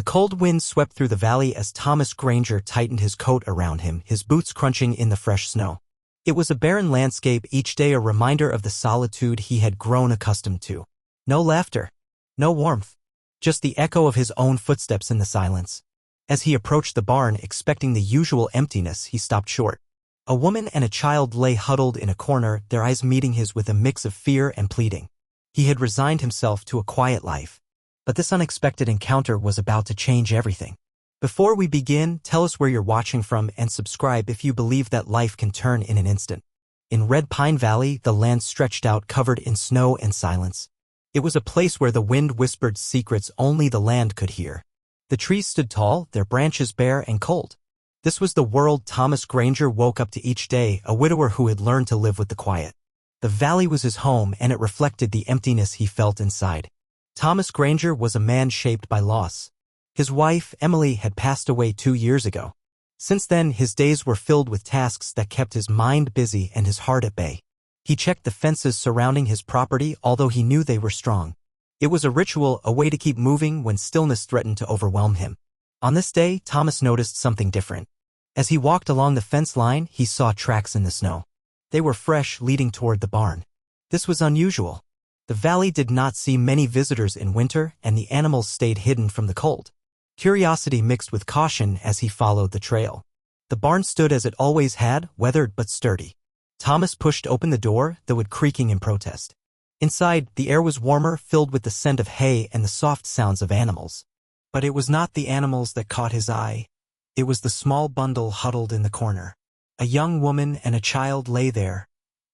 cold wind swept through the valley as Thomas Granger tightened his coat around him, his boots crunching in the fresh snow. It was a barren landscape, each day a reminder of the solitude he had grown accustomed to. No laughter, no warmth, just the echo of his own footsteps in the silence. As he approached the barn, expecting the usual emptiness, he stopped short. A woman and a child lay huddled in a corner, their eyes meeting his with a mix of fear and pleading. He had resigned himself to a quiet life, but this unexpected encounter was about to change everything. Before we begin, tell us where you're watching from and subscribe if you believe that life can turn in an instant. In Red Pine Valley, the land stretched out covered in snow and silence. It was a place where the wind whispered secrets only the land could hear. The trees stood tall, their branches bare and cold. This was the world Thomas Granger woke up to each day, a widower who had learned to live with the quiet. The valley was his home, and it reflected the emptiness he felt inside. Thomas Granger was a man shaped by loss. His wife, Emily, had passed away 2 years ago. Since then, his days were filled with tasks that kept his mind busy and his heart at bay. He checked the fences surrounding his property, although he knew they were strong. It was a ritual, a way to keep moving when stillness threatened to overwhelm him. On this day, Thomas noticed something different. As he walked along the fence line, he saw tracks in the snow. They were fresh, leading toward the barn. This was unusual. The valley did not see many visitors in winter, and the animals stayed hidden from the cold. Curiosity mixed with caution as he followed the trail. The barn stood as it always had, weathered but sturdy. Thomas pushed open the door, though it creaking in protest. Inside, the air was warmer, filled with the scent of hay and the soft sounds of animals. But it was not the animals that caught his eye. It was the small bundle huddled in the corner. A young woman and a child lay there,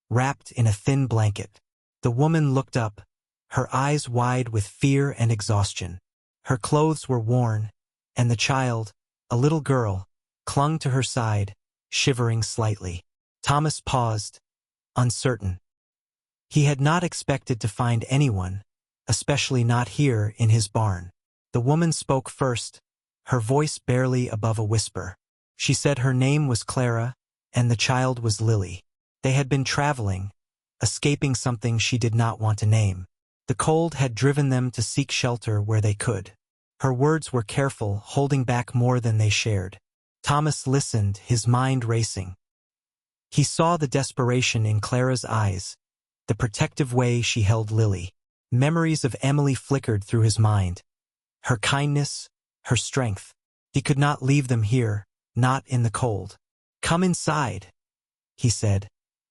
wrapped in a thin blanket. The woman looked up, her eyes wide with fear and exhaustion. Her clothes were worn, and the child, a little girl, clung to her side, shivering slightly. Thomas paused, uncertain. He had not expected to find anyone, especially not here in his barn. The woman spoke first, her voice barely above a whisper. She said her name was Clara, and the child was Lily. They had been traveling, escaping something she did not want to name. The cold had driven them to seek shelter where they could. Her words were careful, holding back more than they shared. Thomas listened, his mind racing. He saw the desperation in Clara's eyes, the protective way she held Lily. Memories of Emily flickered through his mind. Her kindness, her strength. He could not leave them here, not in the cold. "Come inside," he said,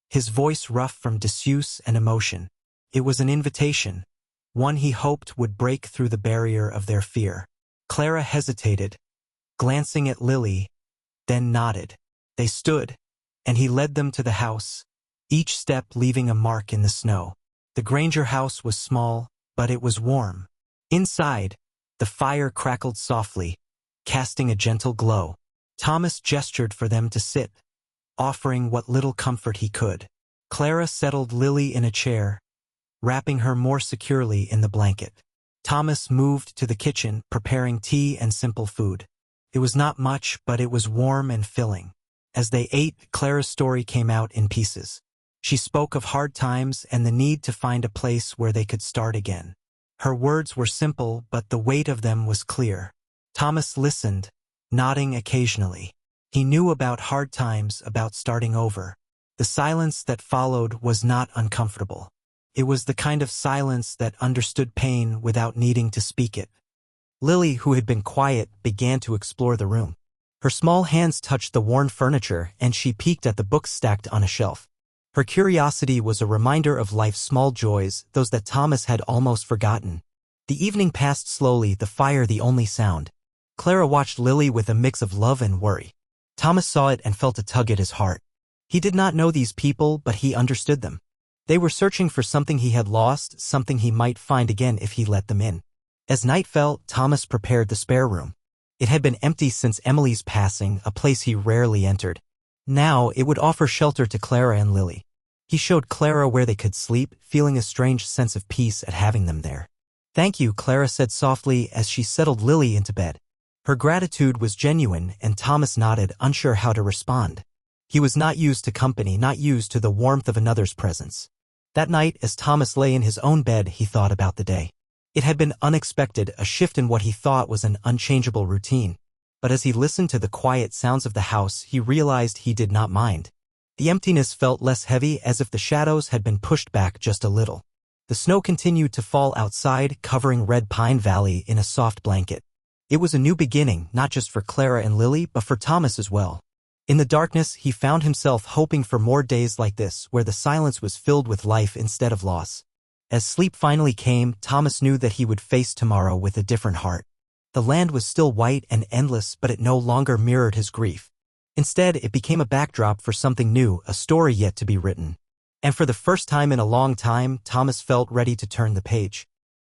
his voice rough from disuse and emotion. It was an invitation, one he hoped would break through the barrier of their fear. Clara hesitated, glancing at Lily, then nodded. They stood, and he led them to the house, each step leaving a mark in the snow. The Granger house was small, but it was warm. Inside, the fire crackled softly, casting a gentle glow. Thomas gestured for them to sit, offering what little comfort he could. Clara settled Lily in a chair, wrapping her more securely in the blanket. Thomas moved to the kitchen, preparing tea and simple food. It was not much, but it was warm and filling. As they ate, Clara's story came out in pieces. She spoke of hard times and the need to find a place where they could start again. Her words were simple, but the weight of them was clear. Thomas listened, nodding occasionally. He knew about hard times, about starting over. The silence that followed was not uncomfortable. It was the kind of silence that understood pain without needing to speak it. Lily, who had been quiet, began to explore the room. Her small hands touched the worn furniture, and she peeked at the books stacked on a shelf. Her curiosity was a reminder of life's small joys, those that Thomas had almost forgotten. The evening passed slowly, the fire the only sound. Clara watched Lily with a mix of love and worry. Thomas saw it and felt a tug at his heart. He did not know these people, but he understood them. They were searching for something he had lost, something he might find again if he let them in. As night fell, Thomas prepared the spare room. It had been empty since Emily's passing, a place he rarely entered. Now it would offer shelter to Clara and Lily. He showed Clara where they could sleep, feeling a strange sense of peace at having them there. "Thank you," Clara said softly as she settled Lily into bed. Her gratitude was genuine, and Thomas nodded, unsure how to respond. He was not used to company, not used to the warmth of another's presence. That night, as Thomas lay in his own bed, he thought about the day. It had been unexpected, a shift in what he thought was an unchangeable routine. But as he listened to the quiet sounds of the house, he realized he did not mind. The emptiness felt less heavy, as if the shadows had been pushed back just a little. The snow continued to fall outside, covering Red Pine Valley in a soft blanket. It was a new beginning, not just for Clara and Lily, but for Thomas as well. In the darkness, he found himself hoping for more days like this, where the silence was filled with life instead of loss. As sleep finally came, Thomas knew that he would face tomorrow with a different heart. The land was still white and endless, but it no longer mirrored his grief. Instead, it became a backdrop for something new, a story yet to be written. And for the first time in a long time, Thomas felt ready to turn the page.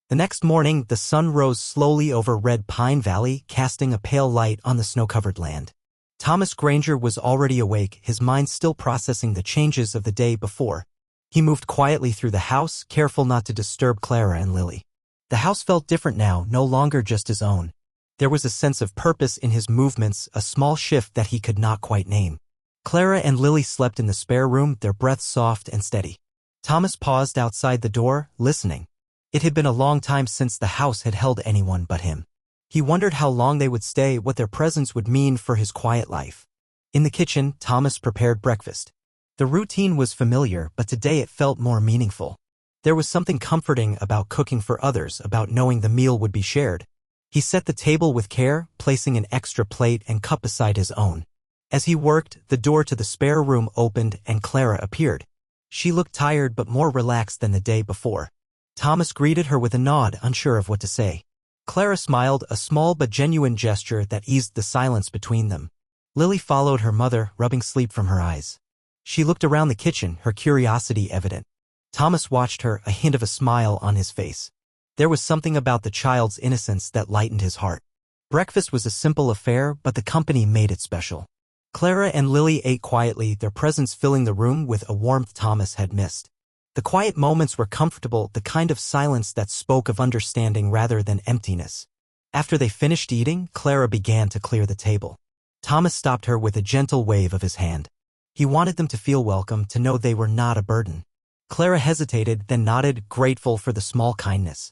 The next morning, the sun rose slowly over Red Pine Valley, casting a pale light on the snow-covered land. Thomas Granger was already awake, his mind still processing the changes of the day before. He moved quietly through the house, careful not to disturb Clara and Lily. The house felt different now, no longer just his own. There was a sense of purpose in his movements, a small shift that he could not quite name. Clara and Lily slept in the spare room, their breaths soft and steady. Thomas paused outside the door, listening. It had been a long time since the house had held anyone but him. He wondered how long they would stay, what their presence would mean for his quiet life. In the kitchen, Thomas prepared breakfast. The routine was familiar, but today it felt more meaningful. There was something comforting about cooking for others, about knowing the meal would be shared. He set the table with care, placing an extra plate and cup beside his own. As he worked, the door to the spare room opened and Clara appeared. She looked tired but more relaxed than the day before. Thomas greeted her with a nod, unsure of what to say. Clara smiled, a small but genuine gesture that eased the silence between them. Lily followed her mother, rubbing sleep from her eyes. She looked around the kitchen, her curiosity evident. Thomas watched her, a hint of a smile on his face. There was something about the child's innocence that lightened his heart. Breakfast was a simple affair, but the company made it special. Clara and Lily ate quietly, their presence filling the room with a warmth Thomas had missed. The quiet moments were comfortable, the kind of silence that spoke of understanding rather than emptiness. After they finished eating, Clara began to clear the table. Thomas stopped her with a gentle wave of his hand. He wanted them to feel welcome, to know they were not a burden. Clara hesitated, then nodded, grateful for the small kindness.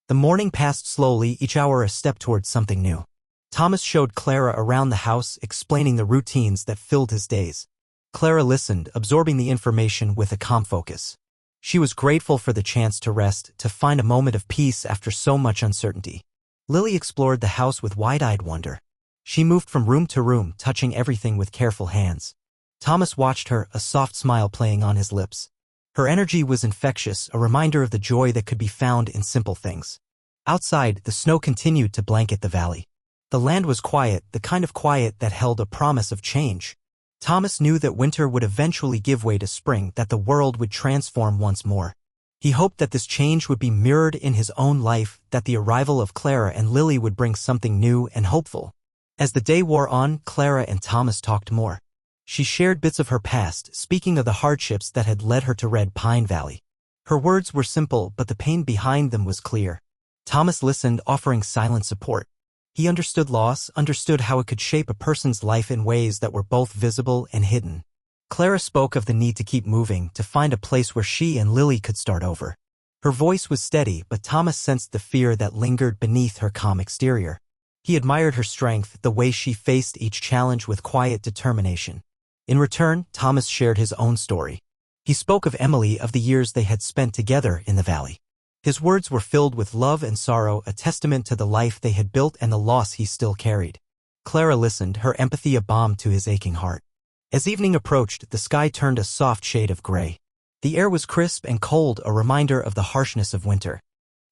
The morning passed slowly, each hour a step towards something new. Thomas showed Clara around the house, explaining the routines that filled his days. Clara listened, absorbing the information with a calm focus. She was grateful for the chance to rest, to find a moment of peace after so much uncertainty. Lily explored the house with wide-eyed wonder. She moved from room to room, touching everything with careful hands. Thomas watched her, a soft smile playing on his lips. Her energy was infectious, a reminder of the joy that could be found in simple things. Outside, the snow continued to blanket the valley. The land was quiet, the kind of quiet that held a promise of change. Thomas knew that winter would eventually give way to spring, that the world would transform once more. He hoped that this change would be mirrored in his own life, that the arrival of Clara and Lily would bring something new and hopeful. As the day wore on, Clara and Thomas talked more. She shared bits of her past, speaking of the hardships that had led her to Red Pine Valley. Her words were simple, but the pain behind them was clear. Thomas listened, offering silent support. He understood loss, understood how it could shape a person's life in ways that were both visible and hidden. Clara spoke of the need to keep moving, to find a place where she and Lily could start over. Her voice was steady, but Thomas sensed the fear that lingered beneath her calm exterior. He admired her strength, the way she faced each challenge with quiet determination. In return, Thomas shared his own story. He spoke of Emily, of the years they had spent together in the valley. His words were filled with love and sorrow, a testament to the life they had built and the loss he still carried. Clara listened, her empathy a balm to his aching heart. As evening approached, the sky turned a soft shade of gray. The air was crisp and cold, a reminder of the harshness of winter.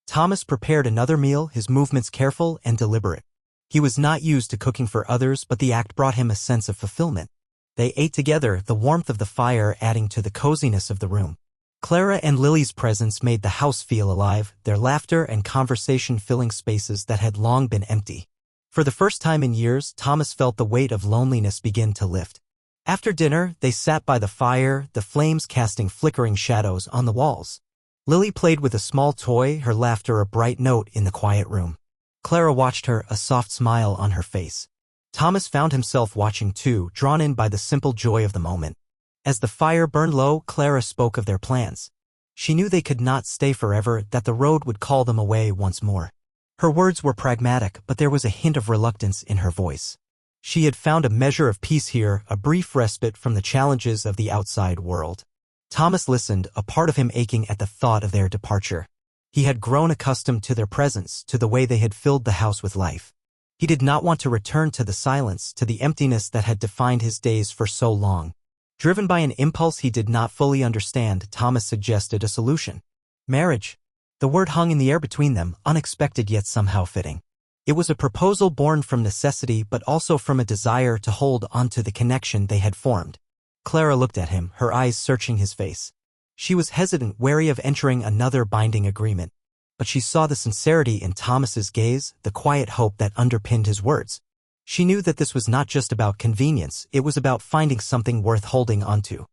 Thomas prepared another meal, his movements careful and deliberate. He was not used to cooking for others, but the act brought him a sense of fulfillment. They ate together, the warmth of the fire adding to the coziness of the room. Clara and Lily's presence made the house feel alive, their laughter and conversation filling spaces that had long been empty. For the first time in years, Thomas felt the weight of loneliness begin to lift. After dinner, they sat by the fire, the flames casting flickering shadows on the walls. Lily played with a small toy, her laughter a bright note in the quiet room. Clara watched her, a soft smile on her face. Thomas found himself watching too, drawn in by the simple joy of the moment. As the fire burned low, Clara spoke of their plans. She knew they could not stay forever, that the road would call them away once more. Her words were pragmatic, but there was a hint of reluctance in her voice. She had found a measure of peace here, a brief respite from the challenges of the outside world. Thomas listened, a part of him aching at the thought of their departure. He had grown accustomed to their presence, to the way they had filled the house with life. He did not want to return to the silence, to the emptiness that had defined his days for so long. Driven by an impulse he did not fully understand, Thomas suggested a solution. Marriage. The word hung in the air between them, unexpected yet somehow fitting. It was a proposal born from necessity but also from a desire to hold onto the connection they had formed. Clara looked at him, her eyes searching his face. She was hesitant, wary of entering another binding agreement. But she saw the sincerity in Thomas's gaze, the quiet hope that underpinned his words. She knew that this was not just about convenience, it was about finding something worth holding onto.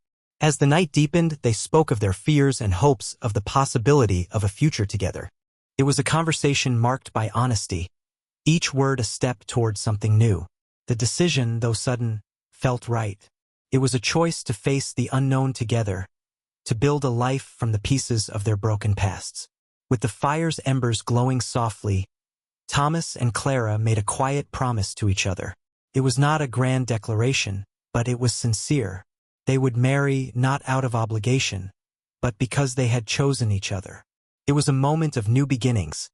As the night deepened, they spoke of their fears and hopes, of the possibility of a future together. It was a conversation marked by honesty, each word a step toward something new. The decision, though sudden, felt right. It was a choice to face the unknown together, to build a life from the pieces of their broken pasts. With the fire's embers glowing softly, Thomas and Clara made a quiet promise to each other. It was not a grand declaration, but it was sincere. They would marry not out of obligation, but because they had chosen each other. It was a moment of new beginnings,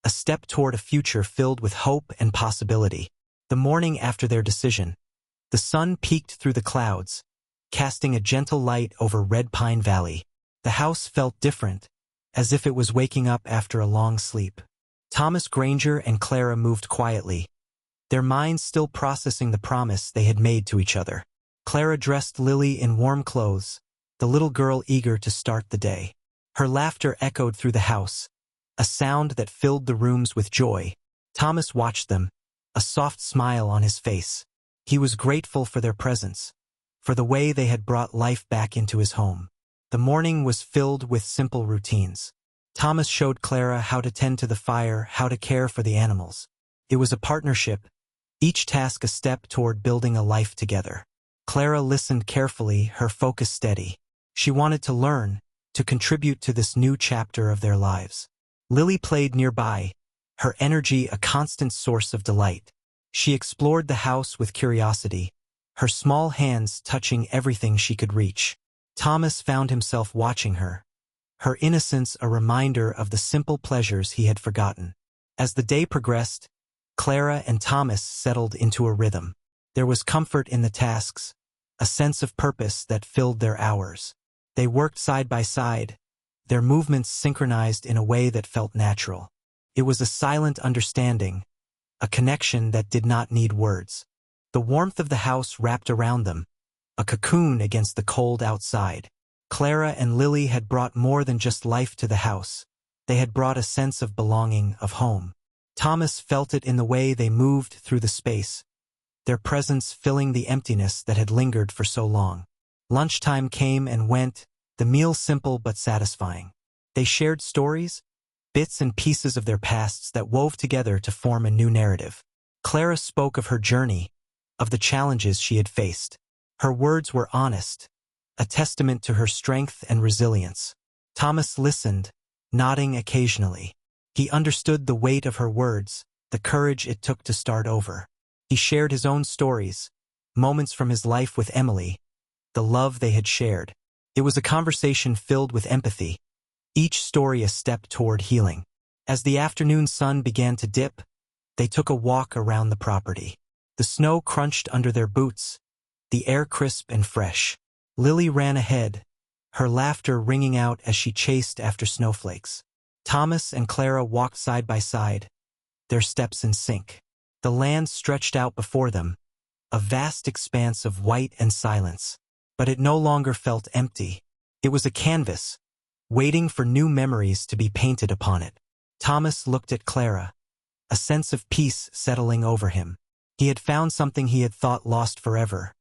a step toward a future filled with hope and possibility. The morning after their decision, the sun peeked through the clouds, casting a gentle light over Red Pine Valley. The house felt different, as if it was waking up after a long sleep. Thomas Granger and Clara moved quietly, their minds still processing the promise they had made to each other. Clara dressed Lily in warm clothes, the little girl eager to start the day. Her laughter echoed through the house, a sound that filled the rooms with joy. Thomas watched them, a soft smile on his face. He was grateful for their presence, for the way they had brought life back into his home. The morning was filled with simple routines. Thomas showed Clara how to tend to the fire, how to care for the animals. It was a partnership, each task a step toward building a life together. Clara listened carefully, her focus steady. She wanted to learn, to contribute to this new chapter of their lives. Lily played nearby, her energy a constant source of delight. She explored the house with curiosity, her small hands touching everything she could reach. Thomas found himself watching her, her innocence a reminder of the simple pleasures he had forgotten. As the day progressed, Clara and Thomas settled into a rhythm. There was comfort in the tasks, a sense of purpose that filled their hours. They worked side by side, their movements synchronized in a way that felt natural. It was a silent understanding, a connection that did not need words. The warmth of the house wrapped around them, a cocoon against the cold outside. Clara and Lily had brought more than just life to the house. They had brought a sense of belonging, of home. Thomas felt it in the way they moved through the space, their presence filling the emptiness that had lingered for so long. Lunchtime came and went, the meal simple but satisfying. They shared stories, bits and pieces of their pasts that wove together to form a new narrative. Clara spoke of her journey, of the challenges she had faced. Her words were honest, a testament to her strength and resilience. Thomas listened, nodding occasionally. He understood the weight of her words, the courage it took to start over. He shared his own stories, moments from his life with Emily, the love they had shared. It was a conversation filled with empathy, each story a step toward healing. As the afternoon sun began to dip, they took a walk around the property. The snow crunched under their boots, the air crisp and fresh. Lily ran ahead, her laughter ringing out as she chased after snowflakes. Thomas and Clara walked side by side, their steps in sync. The land stretched out before them, a vast expanse of white and silence. But it no longer felt empty. It was a canvas, waiting for new memories to be painted upon it. Thomas looked at Clara, a sense of peace settling over him. He had found something he had thought lost forever,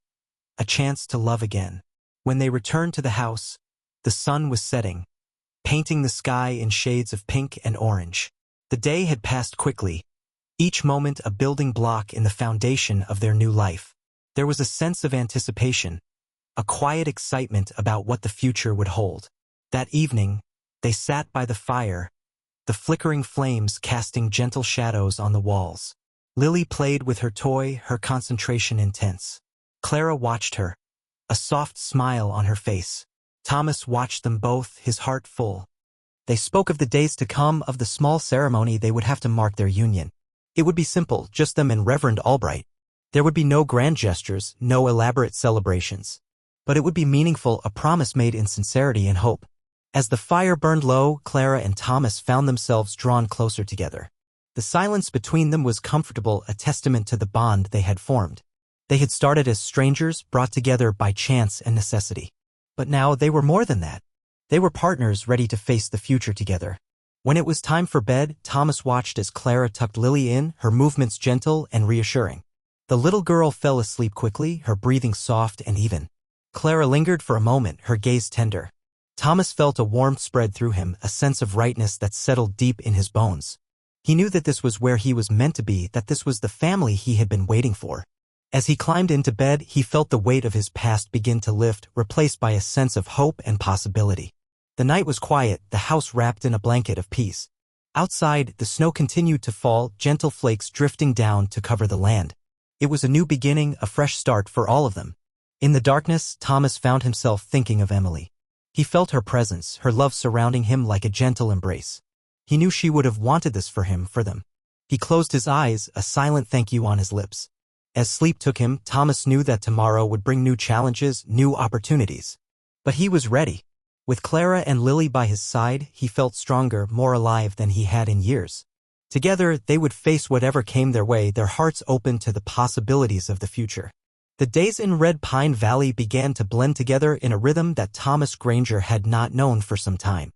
a chance to love again. When they returned to the house, the sun was setting, painting the sky in shades of pink and orange. The day had passed quickly, each moment a building block in the foundation of their new life. There was a sense of anticipation, a quiet excitement about what the future would hold. That evening, They sat by the fire, the flickering flames casting gentle shadows on the walls. Lily played with her toy, her concentration intense. Clara watched her, a soft smile on her face. Thomas watched them both, his heart full. They spoke of the days to come, of the small ceremony they would have to mark their union. It would be simple, just them and Reverend Albright. There would be no grand gestures, no elaborate celebrations. But it would be meaningful, a promise made in sincerity and hope. As the fire burned low, Clara and Thomas found themselves drawn closer together. The silence between them was comfortable, a testament to the bond they had formed. They had started as strangers, brought together by chance and necessity. But now they were more than that. They were partners ready to face the future together. When it was time for bed, Thomas watched as Clara tucked Lily in, her movements gentle and reassuring. The little girl fell asleep quickly, her breathing soft and even. Clara lingered for a moment, her gaze tender. Thomas felt a warmth spread through him, a sense of rightness that settled deep in his bones. He knew that this was where he was meant to be, that this was the family he had been waiting for. As he climbed into bed, he felt the weight of his past begin to lift, replaced by a sense of hope and possibility. The night was quiet, the house wrapped in a blanket of peace. Outside, the snow continued to fall, gentle flakes drifting down to cover the land. It was a new beginning, a fresh start for all of them. In the darkness, Thomas found himself thinking of Emily. He felt her presence, her love surrounding him like a gentle embrace. He knew she would have wanted this for him, for them. He closed his eyes, a silent thank you on his lips. As sleep took him, Thomas knew that tomorrow would bring new challenges, new opportunities. But he was ready. With Clara and Lily by his side, he felt stronger, more alive than he had in years. Together, they would face whatever came their way, their hearts open to the possibilities of the future. The days in Red Pine Valley began to blend together in a rhythm that Thomas Granger had not known for some time.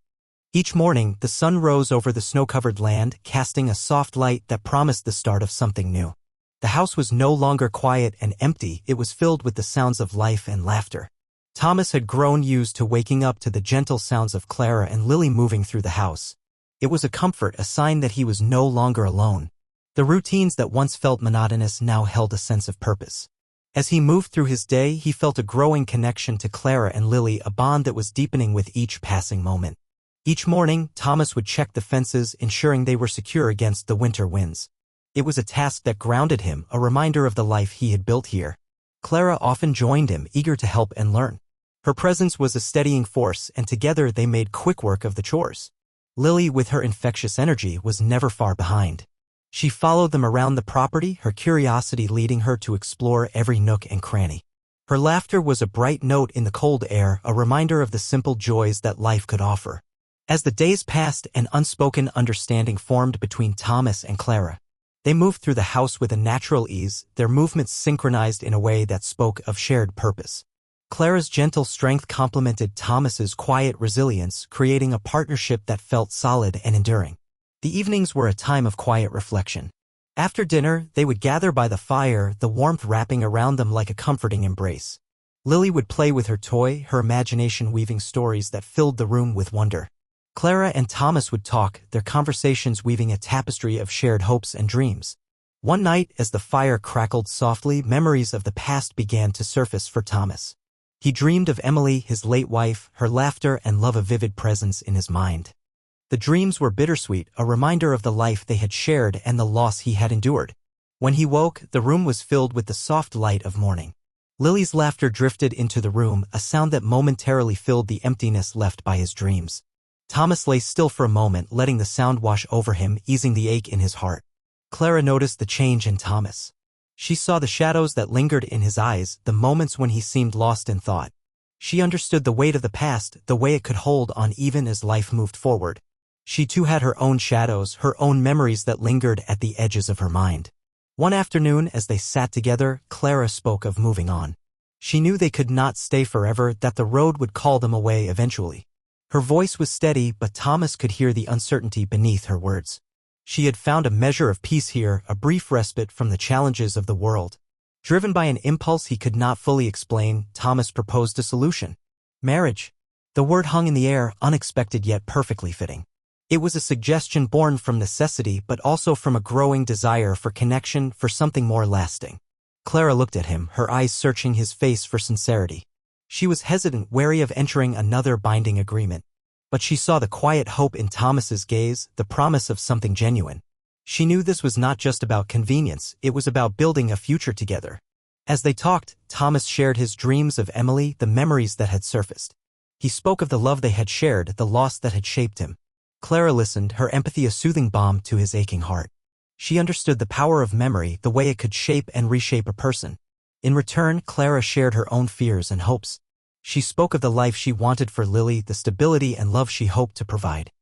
Each morning, the sun rose over the snow-covered land, casting a soft light that promised the start of something new. The house was no longer quiet and empty, it was filled with the sounds of life and laughter. Thomas had grown used to waking up to the gentle sounds of Clara and Lily moving through the house. It was a comfort, a sign that he was no longer alone. The routines that once felt monotonous now held a sense of purpose. As he moved through his day, he felt a growing connection to Clara and Lily, a bond that was deepening with each passing moment. Each morning, Thomas would check the fences, ensuring they were secure against the winter winds. It was a task that grounded him, a reminder of the life he had built here. Clara often joined him, eager to help and learn. Her presence was a steadying force, and together they made quick work of the chores. Lily, with her infectious energy, was never far behind. She followed them around the property, her curiosity leading her to explore every nook and cranny. Her laughter was a bright note in the cold air, a reminder of the simple joys that life could offer. As the days passed, an unspoken understanding formed between Thomas and Clara. They moved through the house with a natural ease, their movements synchronized in a way that spoke of shared purpose. Clara's gentle strength complemented Thomas's quiet resilience, creating a partnership that felt solid and enduring. The evenings were a time of quiet reflection. After dinner, they would gather by the fire, the warmth wrapping around them like a comforting embrace. Lily would play with her toy, her imagination weaving stories that filled the room with wonder. Clara and Thomas would talk, their conversations weaving a tapestry of shared hopes and dreams. One night, as the fire crackled softly, memories of the past began to surface for Thomas. He dreamed of Emily, his late wife, her laughter and love, a vivid presence in his mind. The dreams were bittersweet, a reminder of the life they had shared and the loss he had endured. When he woke, the room was filled with the soft light of morning. Lily's laughter drifted into the room, a sound that momentarily filled the emptiness left by his dreams. Thomas lay still for a moment, letting the sound wash over him, easing the ache in his heart. Clara noticed the change in Thomas. She saw the shadows that lingered in his eyes, the moments when he seemed lost in thought. She understood the weight of the past, the way it could hold on even as life moved forward. She too had her own shadows, her own memories that lingered at the edges of her mind. One afternoon, as they sat together, Clara spoke of moving on. She knew they could not stay forever, that the road would call them away eventually. Her voice was steady, but Thomas could hear the uncertainty beneath her words. She had found a measure of peace here, a brief respite from the challenges of the world. Driven by an impulse he could not fully explain, Thomas proposed a solution. Marriage. The word hung in the air, unexpected yet perfectly fitting. It was a suggestion born from necessity, but also from a growing desire for connection, for something more lasting. Clara looked at him, her eyes searching his face for sincerity. She was hesitant, wary of entering another binding agreement. But she saw the quiet hope in Thomas's gaze, the promise of something genuine. She knew this was not just about convenience, it was about building a future together. As they talked, Thomas shared his dreams of Emily, the memories that had surfaced. He spoke of the love they had shared, the loss that had shaped him. Clara listened, her empathy a soothing balm to his aching heart. She understood the power of memory, the way it could shape and reshape a person. In return, Clara shared her own fears and hopes. She spoke of the life she wanted for Lily, the stability and love she hoped to provide.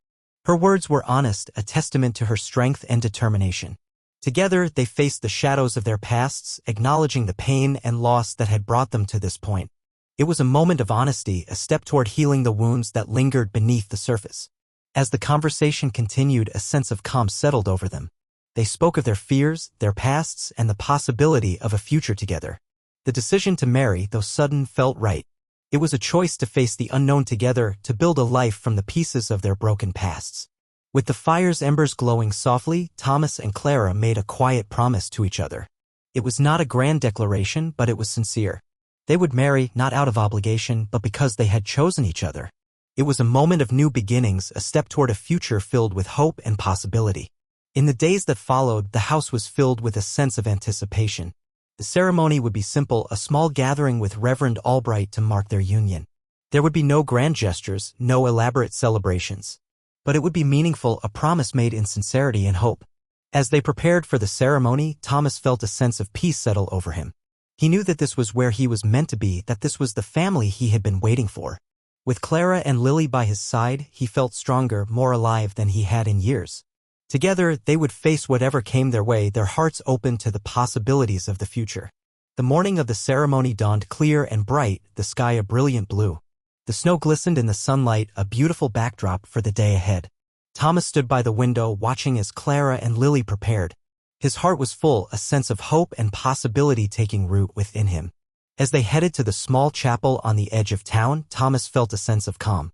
Her words were honest, a testament to her strength and determination. Together, they faced the shadows of their pasts, acknowledging the pain and loss that had brought them to this point. It was a moment of honesty, a step toward healing the wounds that lingered beneath the surface. As the conversation continued, a sense of calm settled over them. They spoke of their fears, their pasts, and the possibility of a future together. The decision to marry, though sudden, felt right. It was a choice to face the unknown together, to build a life from the pieces of their broken pasts. With the fire's embers glowing softly, Thomas and Clara made a quiet promise to each other. It was not a grand declaration, but it was sincere. They would marry, not out of obligation, but because they had chosen each other. It was a moment of new beginnings, a step toward a future filled with hope and possibility. In the days that followed, the house was filled with a sense of anticipation. The ceremony would be simple, a small gathering with Reverend Albright to mark their union. There would be no grand gestures, no elaborate celebrations. But it would be meaningful, a promise made in sincerity and hope. As they prepared for the ceremony, Thomas felt a sense of peace settle over him. He knew that this was where he was meant to be, that this was the family he had been waiting for. With Clara and Lily by his side, he felt stronger, more alive than he had in years. Together, they would face whatever came their way, their hearts open to the possibilities of the future. The morning of the ceremony dawned clear and bright, the sky a brilliant blue. The snow glistened in the sunlight, a beautiful backdrop for the day ahead. Thomas stood by the window, watching as Clara and Lily prepared. His heart was full, a sense of hope and possibility taking root within him. As they headed to the small chapel on the edge of town, Thomas felt a sense of calm.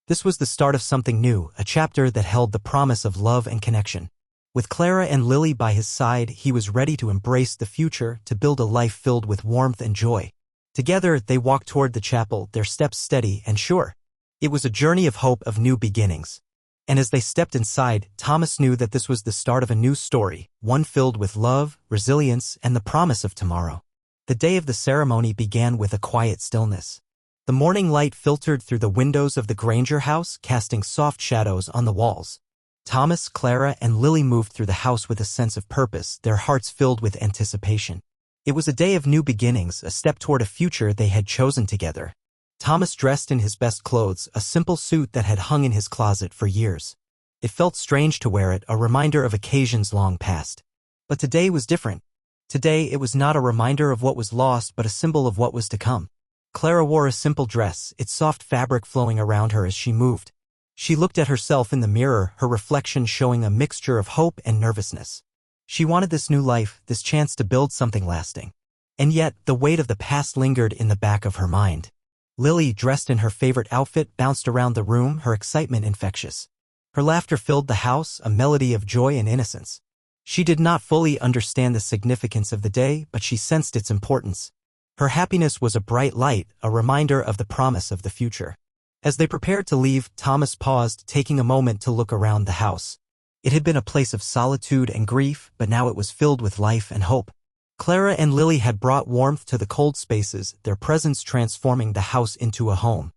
This was the start of something new, a chapter that held the promise of love and connection. With Clara and Lily by his side, he was ready to embrace the future, to build a life filled with warmth and joy. Together, they walked toward the chapel, their steps steady and sure. It was a journey of hope, of new beginnings. And as they stepped inside, Thomas knew that this was the start of a new story, one filled with love, resilience, and the promise of tomorrow. The day of the ceremony began with a quiet stillness. The morning light filtered through the windows of the Granger house, casting soft shadows on the walls. Thomas, Clara, and Lily moved through the house with a sense of purpose, their hearts filled with anticipation. It was a day of new beginnings, a step toward a future they had chosen together. Thomas dressed in his best clothes, a simple suit that had hung in his closet for years. It felt strange to wear it, a reminder of occasions long past. But today was different. Today it was not a reminder of what was lost, but a symbol of what was to come. Clara wore a simple dress, its soft fabric flowing around her as she moved. She looked at herself in the mirror, her reflection showing a mixture of hope and nervousness. She wanted this new life, this chance to build something lasting. And yet, the weight of the past lingered in the back of her mind. Lily, dressed in her favorite outfit, bounced around the room, her excitement infectious. Her laughter filled the house, a melody of joy and innocence. She did not fully understand the significance of the day, but she sensed its importance. Her happiness was a bright light, a reminder of the promise of the future. As they prepared to leave, Thomas paused, taking a moment to look around the house. It had been a place of solitude and grief, but now it was filled with life and hope. Clara and Lily had brought warmth to the cold spaces, their presence transforming the house into a home.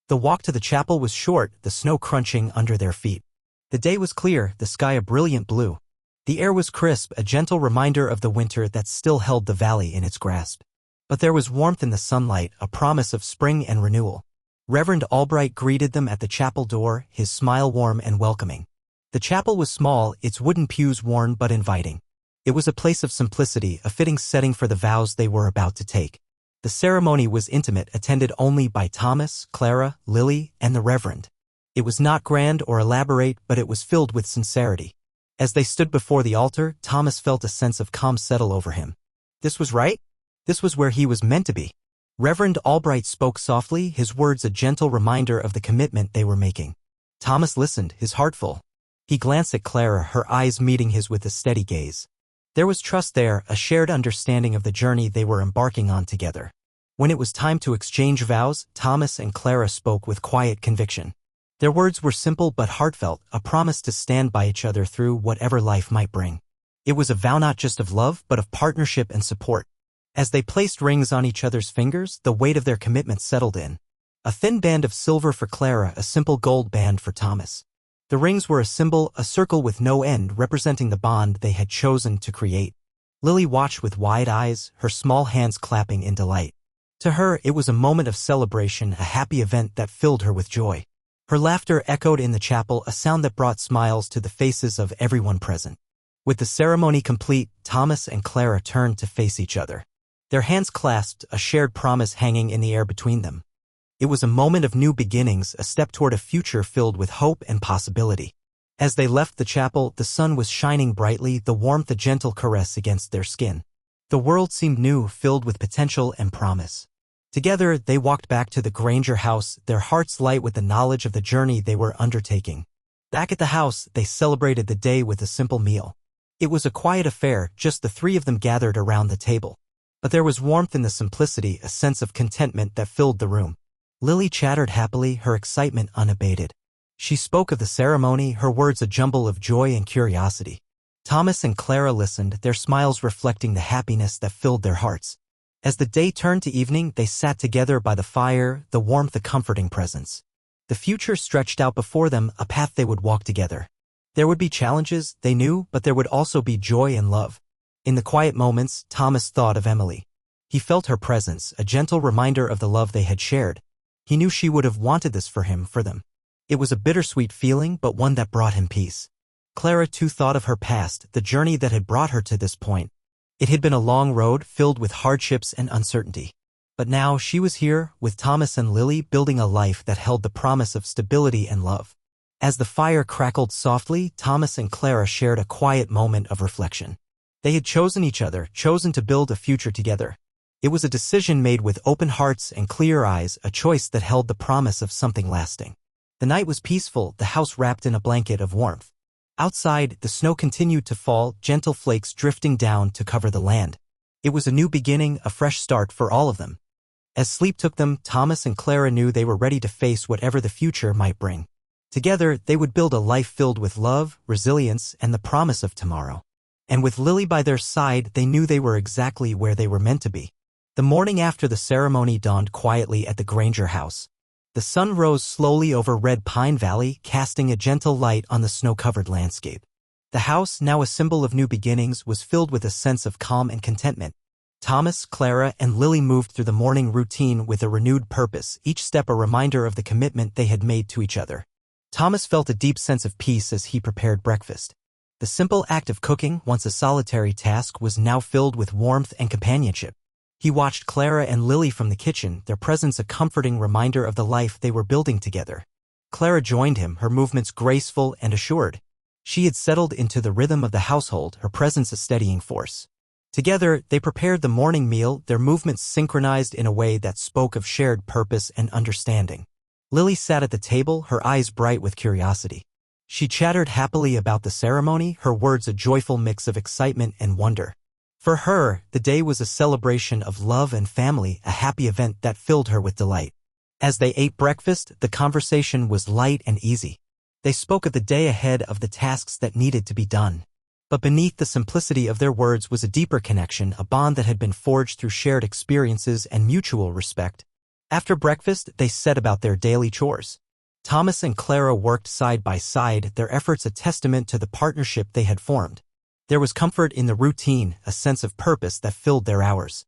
The walk to the chapel was short, the snow crunching under their feet. The day was clear, the sky a brilliant blue. The air was crisp, a gentle reminder of the winter that still held the valley in its grasp. But there was warmth in the sunlight, a promise of spring and renewal. Reverend Albright greeted them at the chapel door, his smile warm and welcoming. The chapel was small, its wooden pews worn but inviting. It was a place of simplicity, a fitting setting for the vows they were about to take. The ceremony was intimate, attended only by Thomas, Clara, Lily, and the Reverend. It was not grand or elaborate, but it was filled with sincerity. As they stood before the altar, Thomas felt a sense of calm settle over him. This was right? This was where he was meant to be. Reverend Albright spoke softly, his words a gentle reminder of the commitment they were making. Thomas listened, his heart full. He glanced at Clara, her eyes meeting his with a steady gaze. There was trust there, a shared understanding of the journey they were embarking on together. When it was time to exchange vows, Thomas and Clara spoke with quiet conviction. Their words were simple but heartfelt, a promise to stand by each other through whatever life might bring. It was a vow not just of love, but of partnership and support. As they placed rings on each other's fingers, the weight of their commitment settled in. A thin band of silver for Clara, a simple gold band for Thomas. The rings were a symbol, a circle with no end, representing the bond they had chosen to create. Lily watched with wide eyes, her small hands clapping in delight. To her, it was a moment of celebration, a happy event that filled her with joy. Her laughter echoed in the chapel, a sound that brought smiles to the faces of everyone present. With the ceremony complete, Thomas and Clara turned to face each other. Their hands clasped, a shared promise hanging in the air between them. It was a moment of new beginnings, a step toward a future filled with hope and possibility. As they left the chapel, the sun was shining brightly, the warmth a gentle caress against their skin. The world seemed new, filled with potential and promise. Together, they walked back to the Granger house, their hearts light with the knowledge of the journey they were undertaking. Back at the house, they celebrated the day with a simple meal. It was a quiet affair, just the three of them gathered around the table. But there was warmth in the simplicity, a sense of contentment that filled the room. Lily chattered happily, her excitement unabated. She spoke of the ceremony, her words a jumble of joy and curiosity. Thomas and Clara listened, their smiles reflecting the happiness that filled their hearts. As the day turned to evening, they sat together by the fire, the warmth a comforting presence. The future stretched out before them, a path they would walk together. There would be challenges, they knew, but there would also be joy and love. In the quiet moments, Thomas thought of Emily. He felt her presence, a gentle reminder of the love they had shared. He knew she would have wanted this for him, for them. It was a bittersweet feeling, but one that brought him peace. Clara too thought of her past, the journey that had brought her to this point. It had been a long road, filled with hardships and uncertainty. But now she was here, with Thomas and Lily, building a life that held the promise of stability and love. As the fire crackled softly, Thomas and Clara shared a quiet moment of reflection. They had chosen each other, chosen to build a future together. It was a decision made with open hearts and clear eyes, a choice that held the promise of something lasting. The night was peaceful, the house wrapped in a blanket of warmth. Outside, the snow continued to fall, gentle flakes drifting down to cover the land. It was a new beginning, a fresh start for all of them. As sleep took them, Thomas and Clara knew they were ready to face whatever the future might bring. Together, they would build a life filled with love, resilience, and the promise of tomorrow. And with Lily by their side, they knew they were exactly where they were meant to be. The morning after the ceremony dawned quietly at the Granger house. The sun rose slowly over Red Pine Valley, casting a gentle light on the snow-covered landscape. The house, now a symbol of new beginnings, was filled with a sense of calm and contentment. Thomas, Clara, and Lily moved through the morning routine with a renewed purpose, each step a reminder of the commitment they had made to each other. Thomas felt a deep sense of peace as he prepared breakfast. The simple act of cooking, once a solitary task, was now filled with warmth and companionship. He watched Clara and Lily from the kitchen, their presence a comforting reminder of the life they were building together. Clara joined him, her movements graceful and assured. She had settled into the rhythm of the household, her presence a steadying force. Together, they prepared the morning meal, their movements synchronized in a way that spoke of shared purpose and understanding. Lily sat at the table, her eyes bright with curiosity. She chattered happily about the ceremony, her words a joyful mix of excitement and wonder. For her, the day was a celebration of love and family, a happy event that filled her with delight. As they ate breakfast, the conversation was light and easy. They spoke of the day ahead, of the tasks that needed to be done. But beneath the simplicity of their words was a deeper connection, a bond that had been forged through shared experiences and mutual respect. After breakfast, they set about their daily chores. Thomas and Clara worked side by side, their efforts a testament to the partnership they had formed. There was comfort in the routine, a sense of purpose that filled their hours.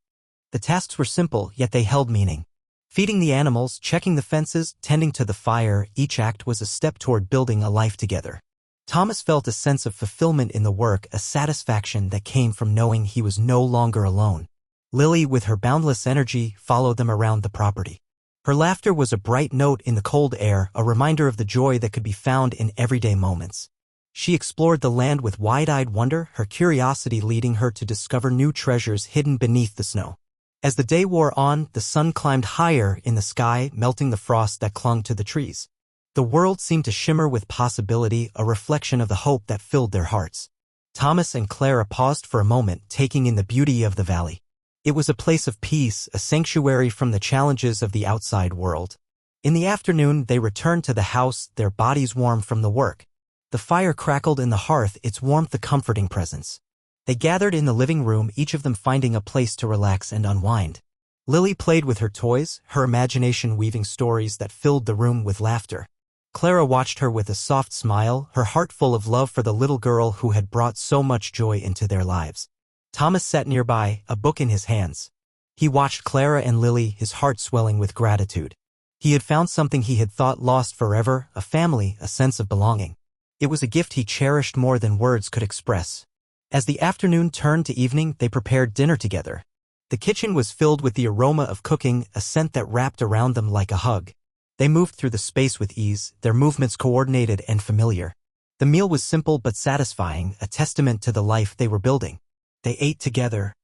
The tasks were simple, yet they held meaning. Feeding the animals, checking the fences, tending to the fire, each act was a step toward building a life together. Thomas felt a sense of fulfillment in the work, a satisfaction that came from knowing he was no longer alone. Lily, with her boundless energy, followed them around the property. Her laughter was a bright note in the cold air, a reminder of the joy that could be found in everyday moments. She explored the land with wide-eyed wonder, her curiosity leading her to discover new treasures hidden beneath the snow. As the day wore on, the sun climbed higher in the sky, melting the frost that clung to the trees. The world seemed to shimmer with possibility, a reflection of the hope that filled their hearts. Thomas and Clara paused for a moment, taking in the beauty of the valley. It was a place of peace, a sanctuary from the challenges of the outside world. In the afternoon, they returned to the house, their bodies warm from the work. The fire crackled in the hearth, its warmth a comforting presence. They gathered in the living room, each of them finding a place to relax and unwind. Lily played with her toys, her imagination weaving stories that filled the room with laughter. Clara watched her with a soft smile, her heart full of love for the little girl who had brought so much joy into their lives. Thomas sat nearby, a book in his hands. He watched Clara and Lily, his heart swelling with gratitude. He had found something he had thought lost forever, a family, a sense of belonging. It was a gift he cherished more than words could express. As the afternoon turned to evening, they prepared dinner together. The kitchen was filled with the aroma of cooking, a scent that wrapped around them like a hug. They moved through the space with ease, their movements coordinated and familiar. The meal was simple but satisfying, a testament to the life they were building. They ate together,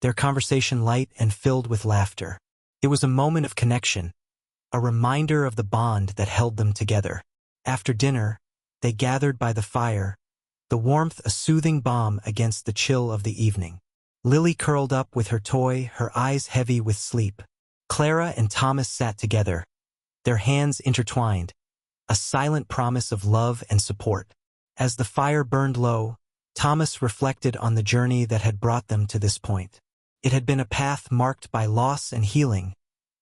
their conversation light and filled with laughter. It was a moment of connection, a reminder of the bond that held them together. After dinner, they gathered by the fire, the warmth a soothing balm against the chill of the evening. Lily curled up with her toy, her eyes heavy with sleep. Clara and Thomas sat together, their hands intertwined, a silent promise of love and support. As the fire burned low, Thomas reflected on the journey that had brought them to this point. It had been a path marked by loss and healing,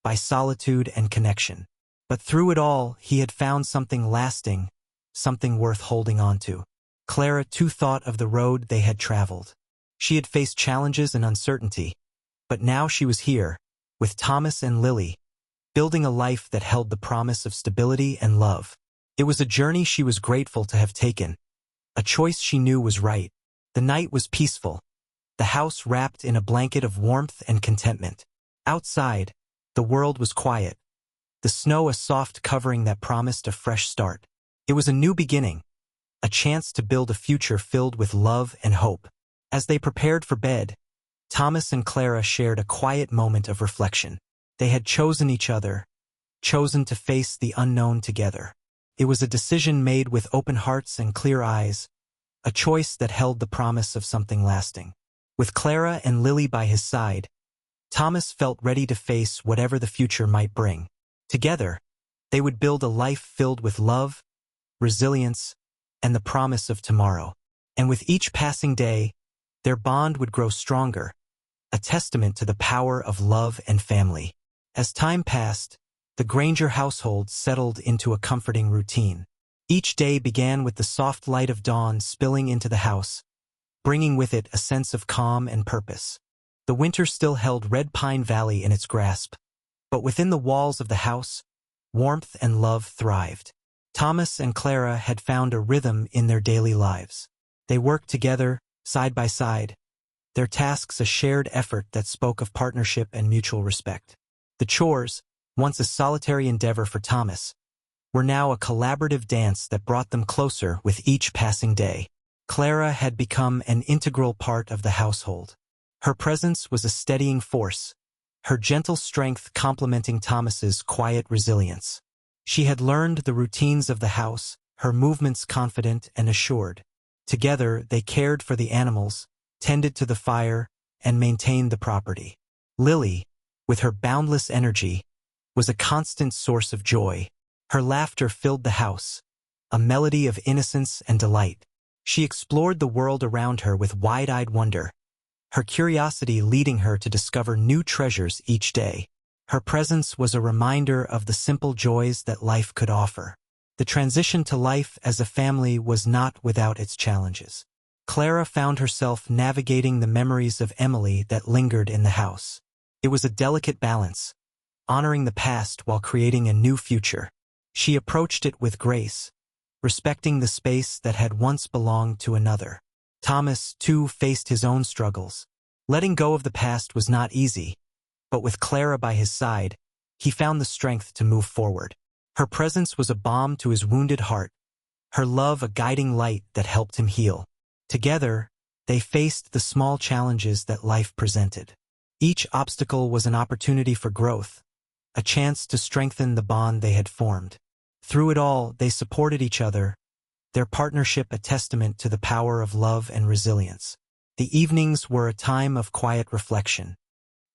by solitude and connection. But through it all, he had found something lasting, something worth holding on to. Clara too thought of the road they had traveled. She had faced challenges and uncertainty, but now she was here, with Thomas and Lily, building a life that held the promise of stability and love. It was a journey she was grateful to have taken, a choice she knew was right. The night was peaceful, the house wrapped in a blanket of warmth and contentment. Outside, the world was quiet, the snow a soft covering that promised a fresh start. It was a new beginning, a chance to build a future filled with love and hope. As they prepared for bed, Thomas and Clara shared a quiet moment of reflection. They had chosen each other, chosen to face the unknown together. It was a decision made with open hearts and clear eyes, a choice that held the promise of something lasting. With Clara and Lily by his side, Thomas felt ready to face whatever the future might bring. Together, they would build a life filled with love, resilience, and the promise of tomorrow. And with each passing day, their bond would grow stronger, a testament to the power of love and family. As time passed, the Granger household settled into a comforting routine. Each day began with the soft light of dawn spilling into the house, bringing with it a sense of calm and purpose. The winter still held Red Pine Valley in its grasp, but within the walls of the house, warmth and love thrived. Thomas and Clara had found a rhythm in their daily lives. They worked together, side by side, their tasks a shared effort that spoke of partnership and mutual respect. The chores, once a solitary endeavor for Thomas, were now a collaborative dance that brought them closer with each passing day. Clara had become an integral part of the household. Her presence was a steadying force, her gentle strength complementing Thomas's quiet resilience. She had learned the routines of the house, her movements confident and assured. Together, they cared for the animals, tended to the fire, and maintained the property. Lily, with her boundless energy, was a constant source of joy. Her laughter filled the house, a melody of innocence and delight. She explored the world around her with wide-eyed wonder, her curiosity leading her to discover new treasures each day. Her presence was a reminder of the simple joys that life could offer. The transition to life as a family was not without its challenges. Clara found herself navigating the memories of Emily that lingered in the house. It was a delicate balance, honoring the past while creating a new future. She approached it with grace, respecting the space that had once belonged to another. Thomas, too, faced his own struggles. Letting go of the past was not easy, but with Clara by his side, he found the strength to move forward. Her presence was a balm to his wounded heart, her love a guiding light that helped him heal. Together, they faced the small challenges that life presented. Each obstacle was an opportunity for growth, a chance to strengthen the bond they had formed. Through it all, they supported each other, their partnership a testament to the power of love and resilience. The evenings were a time of quiet reflection,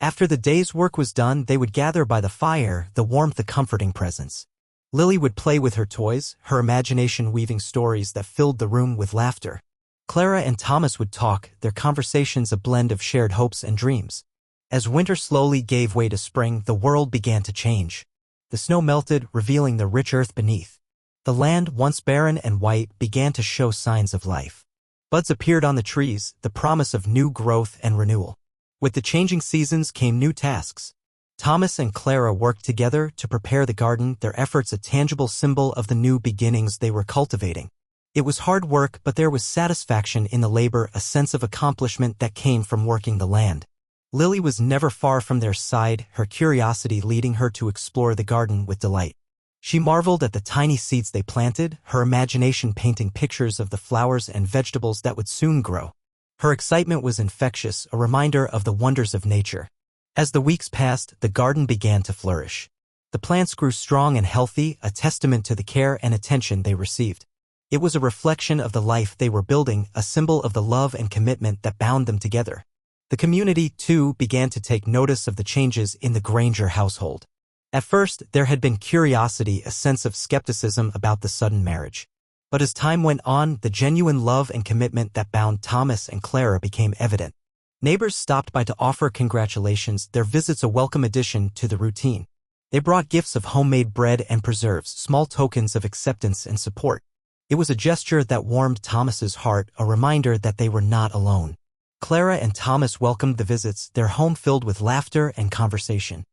After the day's work was done, they would gather by the fire, the warmth a comforting presence. Lily would play with her toys, her imagination weaving stories that filled the room with laughter. Clara and Thomas would talk, their conversations a blend of shared hopes and dreams. As winter slowly gave way to spring, the world began to change. The snow melted, revealing the rich earth beneath. The land, once barren and white, began to show signs of life. Buds appeared on the trees, the promise of new growth and renewal. With the changing seasons came new tasks. Thomas and Clara worked together to prepare the garden, their efforts a tangible symbol of the new beginnings they were cultivating. It was hard work, but there was satisfaction in the labor, a sense of accomplishment that came from working the land. Lily was never far from their side, her curiosity leading her to explore the garden with delight. She marveled at the tiny seeds they planted, her imagination painting pictures of the flowers and vegetables that would soon grow. Her excitement was infectious, a reminder of the wonders of nature. As the weeks passed, the garden began to flourish. The plants grew strong and healthy, a testament to the care and attention they received. It was a reflection of the life they were building, a symbol of the love and commitment that bound them together. The community, too, began to take notice of the changes in the Granger household. At first, there had been curiosity, a sense of skepticism about the sudden marriage. But as time went on, the genuine love and commitment that bound Thomas and Clara became evident. Neighbors stopped by to offer congratulations, their visits a welcome addition to the routine. They brought gifts of homemade bread and preserves, small tokens of acceptance and support. It was a gesture that warmed Thomas's heart, a reminder that they were not alone. Clara and Thomas welcomed the visits, their home filled with laughter and conversation.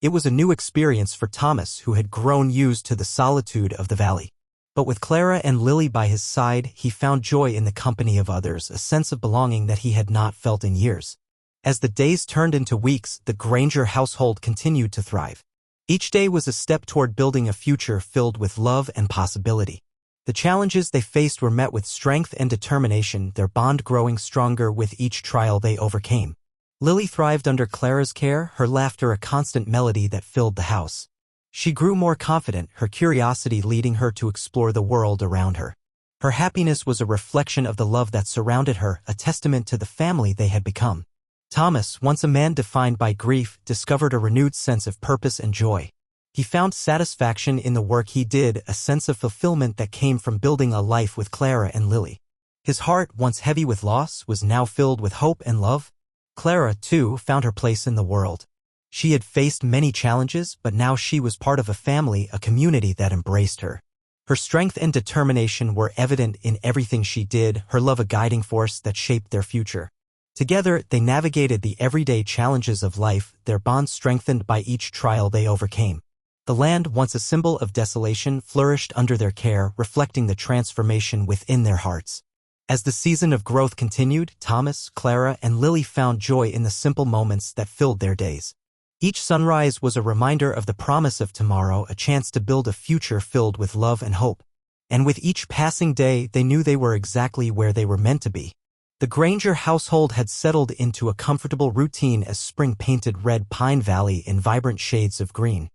It was a new experience for Thomas, who had grown used to the solitude of the valley. But with Clara and Lily by his side, he found joy in the company of others, a sense of belonging that he had not felt in years. As the days turned into weeks, the Granger household continued to thrive. Each day was a step toward building a future filled with love and possibility. The challenges they faced were met with strength and determination, their bond growing stronger with each trial they overcame. Lily thrived under Clara's care, her laughter a constant melody that filled the house. She grew more confident, her curiosity leading her to explore the world around her. Her happiness was a reflection of the love that surrounded her, a testament to the family they had become. Thomas, once a man defined by grief, discovered a renewed sense of purpose and joy. He found satisfaction in the work he did, a sense of fulfillment that came from building a life with Clara and Lily. His heart, once heavy with loss, was now filled with hope and love. Clara, too, found her place in the world. She had faced many challenges, but now she was part of a family, a community that embraced her. Her strength and determination were evident in everything she did, her love a guiding force that shaped their future. Together, they navigated the everyday challenges of life, their bond strengthened by each trial they overcame. The land, once a symbol of desolation, flourished under their care, reflecting the transformation within their hearts. As the season of growth continued, Thomas, Clara, and Lily found joy in the simple moments that filled their days. Each sunrise was a reminder of the promise of tomorrow, a chance to build a future filled with love and hope. And with each passing day, they knew they were exactly where they were meant to be. The Granger household had settled into a comfortable routine as spring painted red Pine Valley in vibrant shades of green.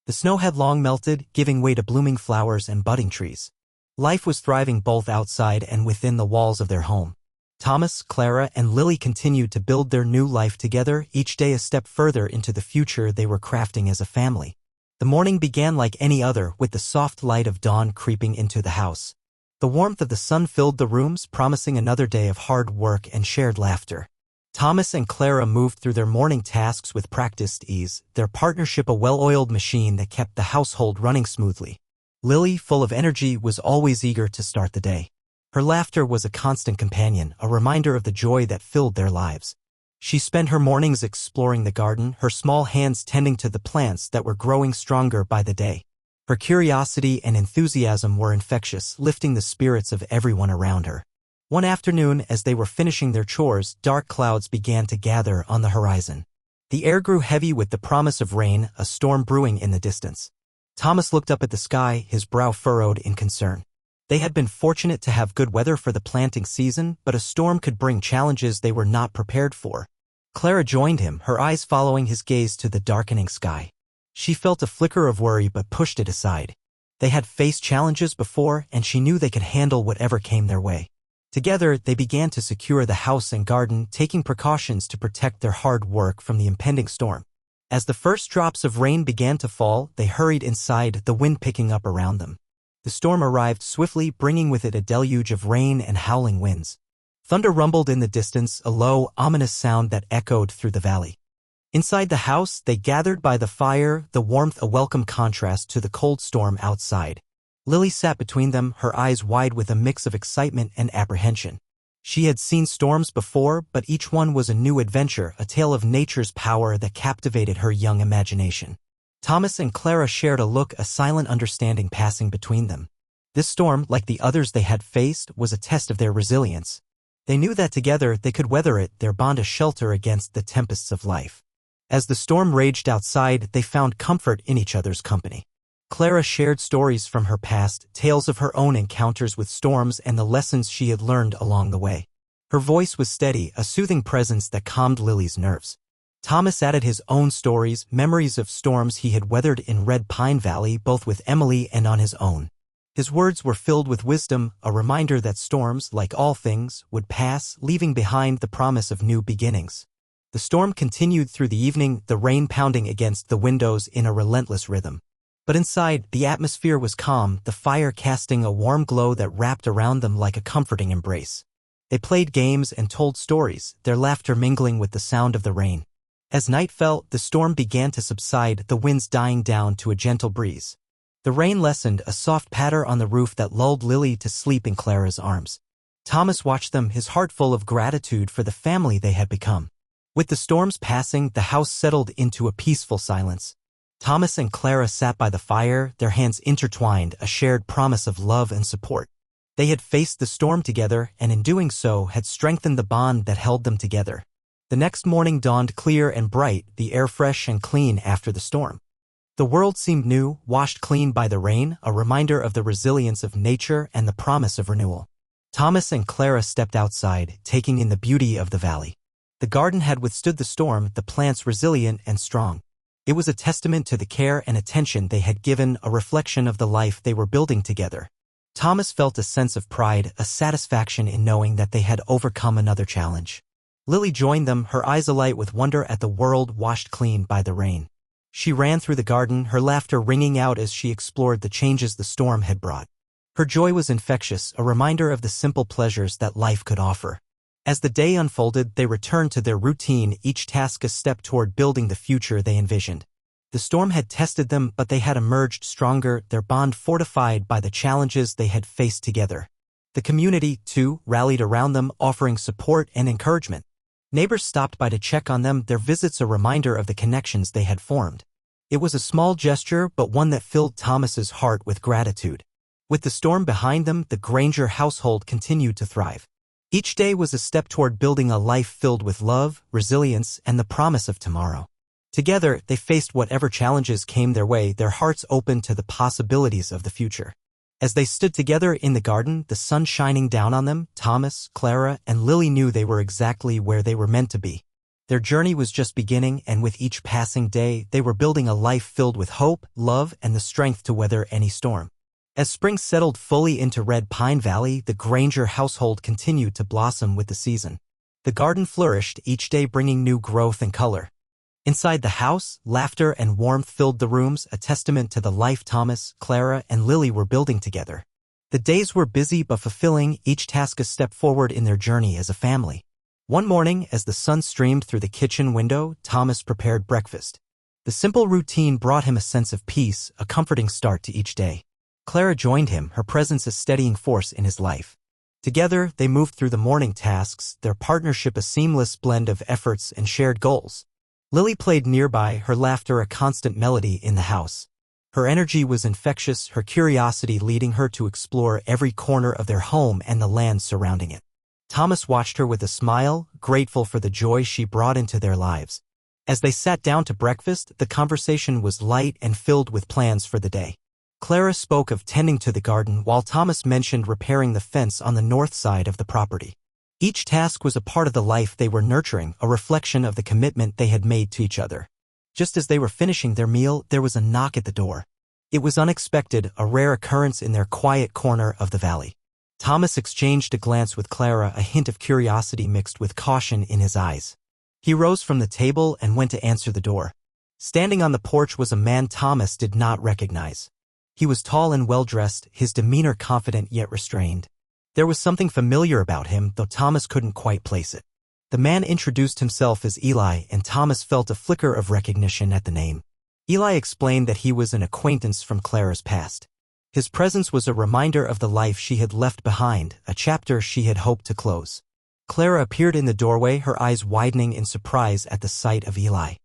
The snow had long melted, giving way to blooming flowers and budding trees. Life was thriving both outside and within the walls of their home. Thomas, Clara, and Lily continued to build their new life together, each day a step further into the future they were crafting as a family. The morning began like any other, with the soft light of dawn creeping into the house. The warmth of the sun filled the rooms, promising another day of hard work and shared laughter. Thomas and Clara moved through their morning tasks with practiced ease, their partnership a well-oiled machine that kept the household running smoothly. Lily, full of energy, was always eager to start the day. Her laughter was a constant companion, a reminder of the joy that filled their lives. She spent her mornings exploring the garden, her small hands tending to the plants that were growing stronger by the day. Her curiosity and enthusiasm were infectious, lifting the spirits of everyone around her. One afternoon, as they were finishing their chores, dark clouds began to gather on the horizon. The air grew heavy with the promise of rain, a storm brewing in the distance. Thomas looked up at the sky, his brow furrowed in concern. They had been fortunate to have good weather for the planting season, but a storm could bring challenges they were not prepared for. Clara joined him, her eyes following his gaze to the darkening sky. She felt a flicker of worry but pushed it aside. They had faced challenges before, and she knew they could handle whatever came their way. Together, they began to secure the house and garden, taking precautions to protect their hard work from the impending storm. As the first drops of rain began to fall, they hurried inside, the wind picking up around them. The storm arrived swiftly, bringing with it a deluge of rain and howling winds. Thunder rumbled in the distance, a low, ominous sound that echoed through the valley. Inside the house, they gathered by the fire, the warmth a welcome contrast to the cold storm outside. Lily sat between them, her eyes wide with a mix of excitement and apprehension. She had seen storms before, but each one was a new adventure, a tale of nature's power that captivated her young imagination. Thomas and Clara shared a look, a silent understanding passing between them. This storm, like the others they had faced, was a test of their resilience. They knew that together they could weather it, their bond a shelter against the tempests of life. As the storm raged outside, they found comfort in each other's company. Clara shared stories from her past, tales of her own encounters with storms and the lessons she had learned along the way. Her voice was steady, a soothing presence that calmed Lily's nerves. Thomas added his own stories, memories of storms he had weathered in Red Pine Valley, both with Emily and on his own. His words were filled with wisdom, a reminder that storms, like all things, would pass, leaving behind the promise of new beginnings. The storm continued through the evening, the rain pounding against the windows in a relentless rhythm. But inside, the atmosphere was calm, the fire casting a warm glow that wrapped around them like a comforting embrace. They played games and told stories, their laughter mingling with the sound of the rain. As night fell, the storm began to subside, the winds dying down to a gentle breeze. The rain lessened, a soft patter on the roof that lulled Lily to sleep in Clara's arms. Thomas watched them, his heart full of gratitude for the family they had become. With the storms passing, the house settled into a peaceful silence. Thomas and Clara sat by the fire, their hands intertwined, a shared promise of love and support. They had faced the storm together, and in doing so had strengthened the bond that held them together. The next morning dawned clear and bright, the air fresh and clean after the storm. The world seemed new, washed clean by the rain, a reminder of the resilience of nature and the promise of renewal. Thomas and Clara stepped outside, taking in the beauty of the valley. The garden had withstood the storm, the plants resilient and strong. It was a testament to the care and attention they had given, a reflection of the life they were building together. Thomas felt a sense of pride, a satisfaction in knowing that they had overcome another challenge. Lily joined them, her eyes alight with wonder at the world washed clean by the rain. She ran through the garden, her laughter ringing out as she explored the changes the storm had brought. Her joy was infectious, a reminder of the simple pleasures that life could offer. As the day unfolded, they returned to their routine, each task a step toward building the future they envisioned. The storm had tested them, but they had emerged stronger, their bond fortified by the challenges they had faced together. The community, too, rallied around them, offering support and encouragement. Neighbors stopped by to check on them, their visits a reminder of the connections they had formed. It was a small gesture, but one that filled Thomas's heart with gratitude. With the storm behind them, the Granger household continued to thrive. Each day was a step toward building a life filled with love, resilience, and the promise of tomorrow. Together, they faced whatever challenges came their way, their hearts open to the possibilities of the future. As they stood together in the garden, the sun shining down on them, Thomas, Clara, and Lily knew they were exactly where they were meant to be. Their journey was just beginning, and with each passing day, they were building a life filled with hope, love, and the strength to weather any storm. As spring settled fully into Red Pine Valley, the Granger household continued to blossom with the season. The garden flourished, each day bringing new growth and color. Inside the house, laughter and warmth filled the rooms, a testament to the life Thomas, Clara, and Lily were building together. The days were busy but fulfilling, each task a step forward in their journey as a family. One morning, as the sun streamed through the kitchen window, Thomas prepared breakfast. The simple routine brought him a sense of peace, a comforting start to each day. Clara joined him, her presence a steadying force in his life. Together, they moved through the morning tasks, their partnership a seamless blend of efforts and shared goals. Lily played nearby, her laughter a constant melody in the house. Her energy was infectious, her curiosity leading her to explore every corner of their home and the land surrounding it. Thomas watched her with a smile, grateful for the joy she brought into their lives. As they sat down to breakfast, the conversation was light and filled with plans for the day. Clara spoke of tending to the garden, while Thomas mentioned repairing the fence on the north side of the property. Each task was a part of the life they were nurturing, a reflection of the commitment they had made to each other. Just as they were finishing their meal, there was a knock at the door. It was unexpected, a rare occurrence in their quiet corner of the valley. Thomas exchanged a glance with Clara, a hint of curiosity mixed with caution in his eyes. He rose from the table and went to answer the door. Standing on the porch was a man Thomas did not recognize. He was tall and well-dressed, his demeanor confident yet restrained. There was something familiar about him, though Thomas couldn't quite place it. The man introduced himself as Eli, and Thomas felt a flicker of recognition at the name. Eli explained that he was an acquaintance from Clara's past. His presence was a reminder of the life she had left behind, a chapter she had hoped to close. Clara appeared in the doorway, her eyes widening in surprise at the sight of Eli.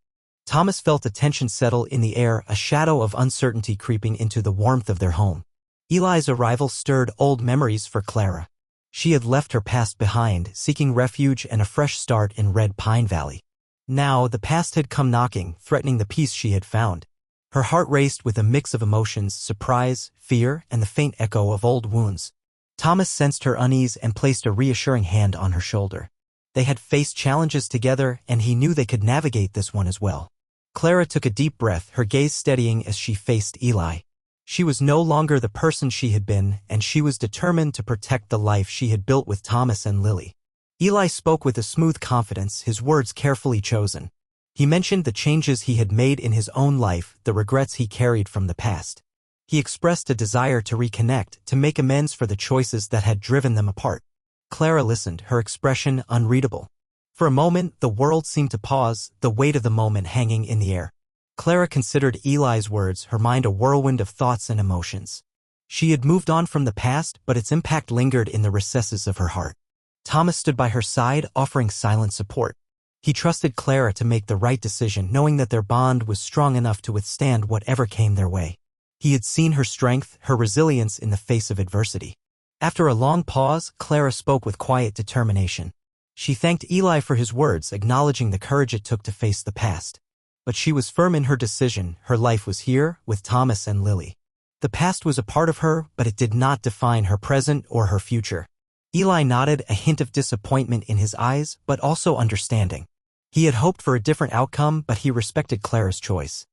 Thomas felt a tension settle in the air, a shadow of uncertainty creeping into the warmth of their home. Eli's arrival stirred old memories for Clara. She had left her past behind, seeking refuge and a fresh start in Red Pine Valley. Now, the past had come knocking, threatening the peace she had found. Her heart raced with a mix of emotions, surprise, fear, and the faint echo of old wounds. Thomas sensed her unease and placed a reassuring hand on her shoulder. They had faced challenges together, and he knew they could navigate this one as well. Clara took a deep breath, her gaze steadying as she faced Eli. She was no longer the person she had been, and she was determined to protect the life she had built with Thomas and Lily. Eli spoke with a smooth confidence, his words carefully chosen. He mentioned the changes he had made in his own life, the regrets he carried from the past. He expressed a desire to reconnect, to make amends for the choices that had driven them apart. Clara listened, her expression unreadable. For a moment, the world seemed to pause, the weight of the moment hanging in the air. Clara considered Eli's words, her mind a whirlwind of thoughts and emotions. She had moved on from the past, but its impact lingered in the recesses of her heart. Thomas stood by her side, offering silent support. He trusted Clara to make the right decision, knowing that their bond was strong enough to withstand whatever came their way. He had seen her strength, her resilience in the face of adversity. After a long pause, Clara spoke with quiet determination. She thanked Eli for his words, acknowledging the courage it took to face the past. But she was firm in her decision. Her life was here, with Thomas and Lily. The past was a part of her, but it did not define her present or her future. Eli nodded, a hint of disappointment in his eyes, but also understanding. He had hoped for a different outcome, but he respected Clara's choice.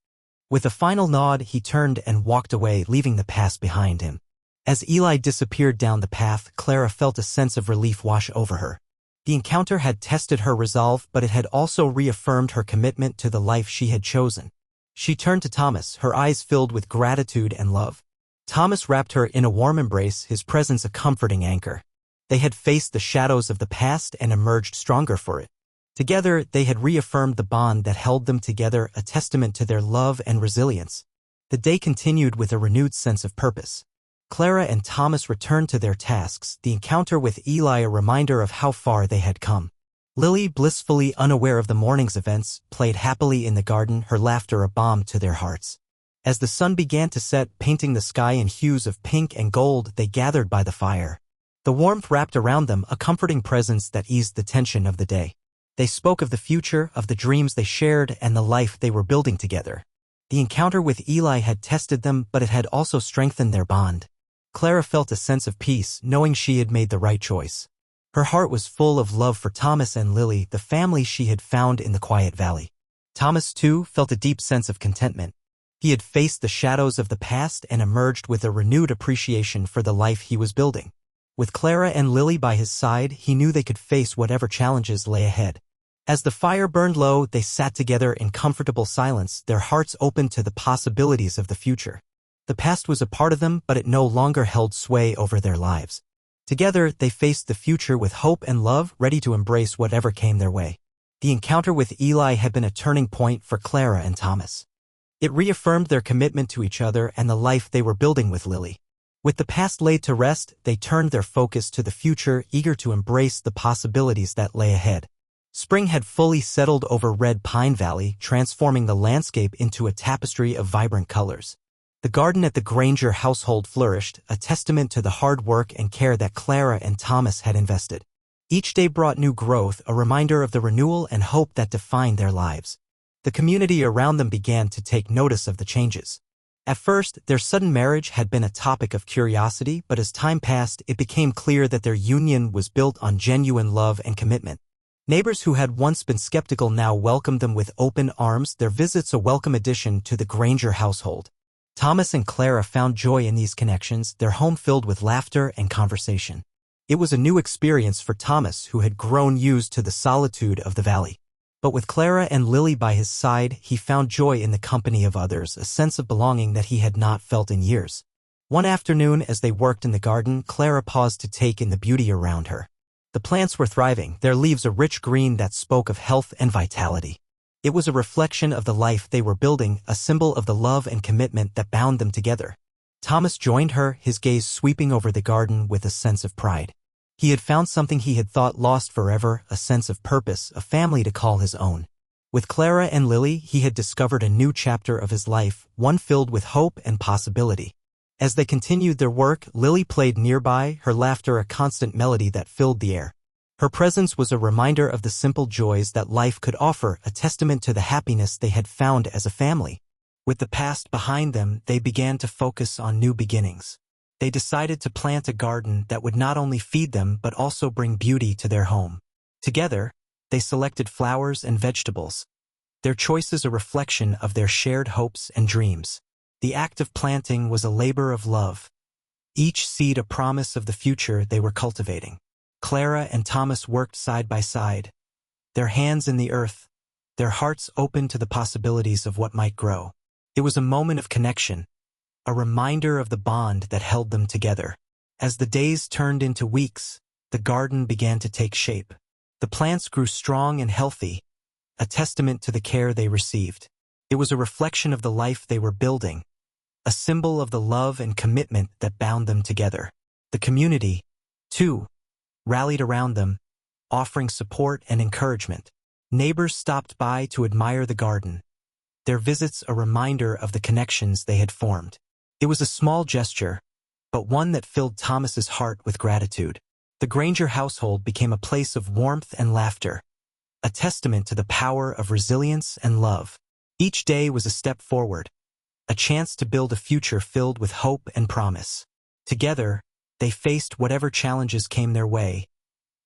With a final nod, he turned and walked away, leaving the past behind him. As Eli disappeared down the path, Clara felt a sense of relief wash over her. The encounter had tested her resolve, but it had also reaffirmed her commitment to the life she had chosen. She turned to Thomas, her eyes filled with gratitude and love. Thomas wrapped her in a warm embrace, his presence a comforting anchor. They had faced the shadows of the past and emerged stronger for it. Together, they had reaffirmed the bond that held them together, a testament to their love and resilience. The day continued with a renewed sense of purpose. Clara and Thomas returned to their tasks, the encounter with Eli a reminder of how far they had come. Lily, blissfully unaware of the morning's events, played happily in the garden, her laughter a balm to their hearts. As the sun began to set, painting the sky in hues of pink and gold, they gathered by the fire. The warmth wrapped around them, a comforting presence that eased the tension of the day. They spoke of the future, of the dreams they shared, and the life they were building together. The encounter with Eli had tested them, but it had also strengthened their bond. Clara felt a sense of peace, knowing she had made the right choice. Her heart was full of love for Thomas and Lily, the family she had found in the quiet valley. Thomas, too, felt a deep sense of contentment. He had faced the shadows of the past and emerged with a renewed appreciation for the life he was building. With Clara and Lily by his side, he knew they could face whatever challenges lay ahead. As the fire burned low, they sat together in comfortable silence, their hearts open to the possibilities of the future. The past was a part of them, but it no longer held sway over their lives. Together, they faced the future with hope and love, ready to embrace whatever came their way. The encounter with Eli had been a turning point for Clara and Thomas. It reaffirmed their commitment to each other and the life they were building with Lily. With the past laid to rest, they turned their focus to the future, eager to embrace the possibilities that lay ahead. Spring had fully settled over Red Pine Valley, transforming the landscape into a tapestry of vibrant colors. The garden at the Granger household flourished, a testament to the hard work and care that Clara and Thomas had invested. Each day brought new growth, a reminder of the renewal and hope that defined their lives. The community around them began to take notice of the changes. At first, their sudden marriage had been a topic of curiosity, but as time passed, it became clear that their union was built on genuine love and commitment. Neighbors who had once been skeptical now welcomed them with open arms, their visits a welcome addition to the Granger household. Thomas and Clara found joy in these connections, their home filled with laughter and conversation. It was a new experience for Thomas, who had grown used to the solitude of the valley. But with Clara and Lily by his side, he found joy in the company of others, a sense of belonging that he had not felt in years. One afternoon, as they worked in the garden, Clara paused to take in the beauty around her. The plants were thriving, their leaves a rich green that spoke of health and vitality. It was a reflection of the life they were building, a symbol of the love and commitment that bound them together. Thomas joined her, his gaze sweeping over the garden with a sense of pride. He had found something he had thought lost forever, a sense of purpose, a family to call his own. With Clara and Lily, he had discovered a new chapter of his life, one filled with hope and possibility. As they continued their work, Lily played nearby, her laughter a constant melody that filled the air. Her presence was a reminder of the simple joys that life could offer, a testament to the happiness they had found as a family. With the past behind them, they began to focus on new beginnings. They decided to plant a garden that would not only feed them but also bring beauty to their home. Together, they selected flowers and vegetables, their choices a reflection of their shared hopes and dreams. The act of planting was a labor of love, each seed a promise of the future they were cultivating. Clara and Thomas worked side by side, their hands in the earth, their hearts open to the possibilities of what might grow. It was a moment of connection, a reminder of the bond that held them together. As the days turned into weeks, the garden began to take shape. The plants grew strong and healthy, a testament to the care they received. It was a reflection of the life they were building, a symbol of the love and commitment that bound them together. The community, too, rallied around them, offering support and encouragement. Neighbors stopped by to admire the garden, their visits a reminder of the connections they had formed. It was a small gesture, but one that filled Thomas's heart with gratitude. The Granger household became a place of warmth and laughter, a testament to the power of resilience and love. Each day was a step forward, a chance to build a future filled with hope and promise. Together, they faced whatever challenges came their way,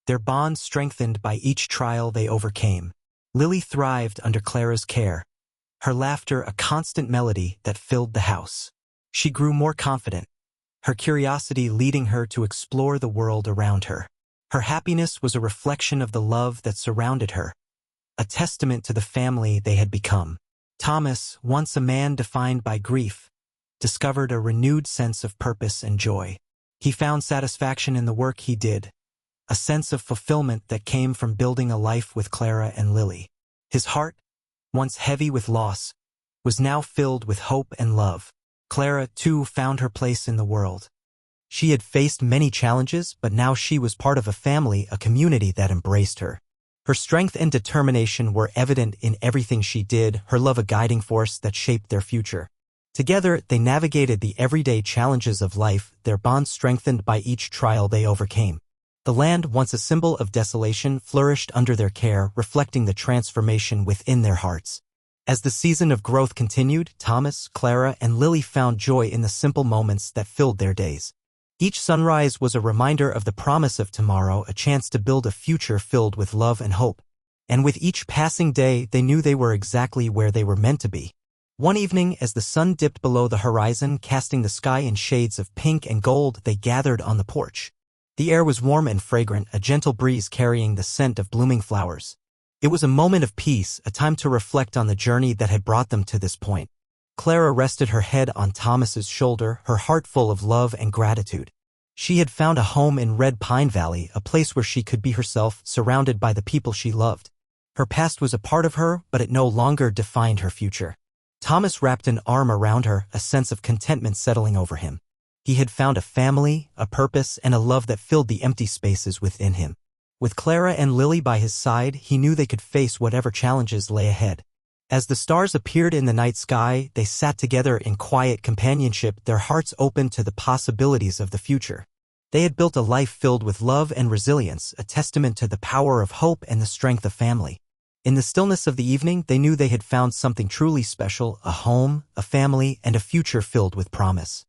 their bond strengthened by each trial they overcame. Lily thrived under Clara's care, her laughter a constant melody that filled the house. She grew more confident, her curiosity leading her to explore the world around her. Her happiness was a reflection of the love that surrounded her, a testament to the family they had become. Thomas, once a man defined by grief, discovered a renewed sense of purpose and joy. He found satisfaction in the work he did, a sense of fulfillment that came from building a life with Clara and Lily. His heart, once heavy with loss, was now filled with hope and love. Clara, too, found her place in the world. She had faced many challenges, but now she was part of a family, a community that embraced her. Her strength and determination were evident in everything she did, her love a guiding force that shaped their future. Together, they navigated the everyday challenges of life, their bond strengthened by each trial they overcame. The land, once a symbol of desolation, flourished under their care, reflecting the transformation within their hearts. As the season of growth continued, Thomas, Clara, and Lily found joy in the simple moments that filled their days. Each sunrise was a reminder of the promise of tomorrow, a chance to build a future filled with love and hope. And with each passing day, they knew they were exactly where they were meant to be. One evening, as the sun dipped below the horizon, casting the sky in shades of pink and gold, they gathered on the porch. The air was warm and fragrant, a gentle breeze carrying the scent of blooming flowers. It was a moment of peace, a time to reflect on the journey that had brought them to this point. Clara rested her head on Thomas's shoulder, her heart full of love and gratitude. She had found a home in Red Pine Valley, a place where she could be herself, surrounded by the people she loved. Her past was a part of her, but it no longer defined her future. Thomas wrapped an arm around her, a sense of contentment settling over him. He had found a family, a purpose, and a love that filled the empty spaces within him. With Clara and Lily by his side, he knew they could face whatever challenges lay ahead. As the stars appeared in the night sky, they sat together in quiet companionship, their hearts open to the possibilities of the future. They had built a life filled with love and resilience, a testament to the power of hope and the strength of family. In the stillness of the evening, they knew they had found something truly special, a home, a family, and a future filled with promise.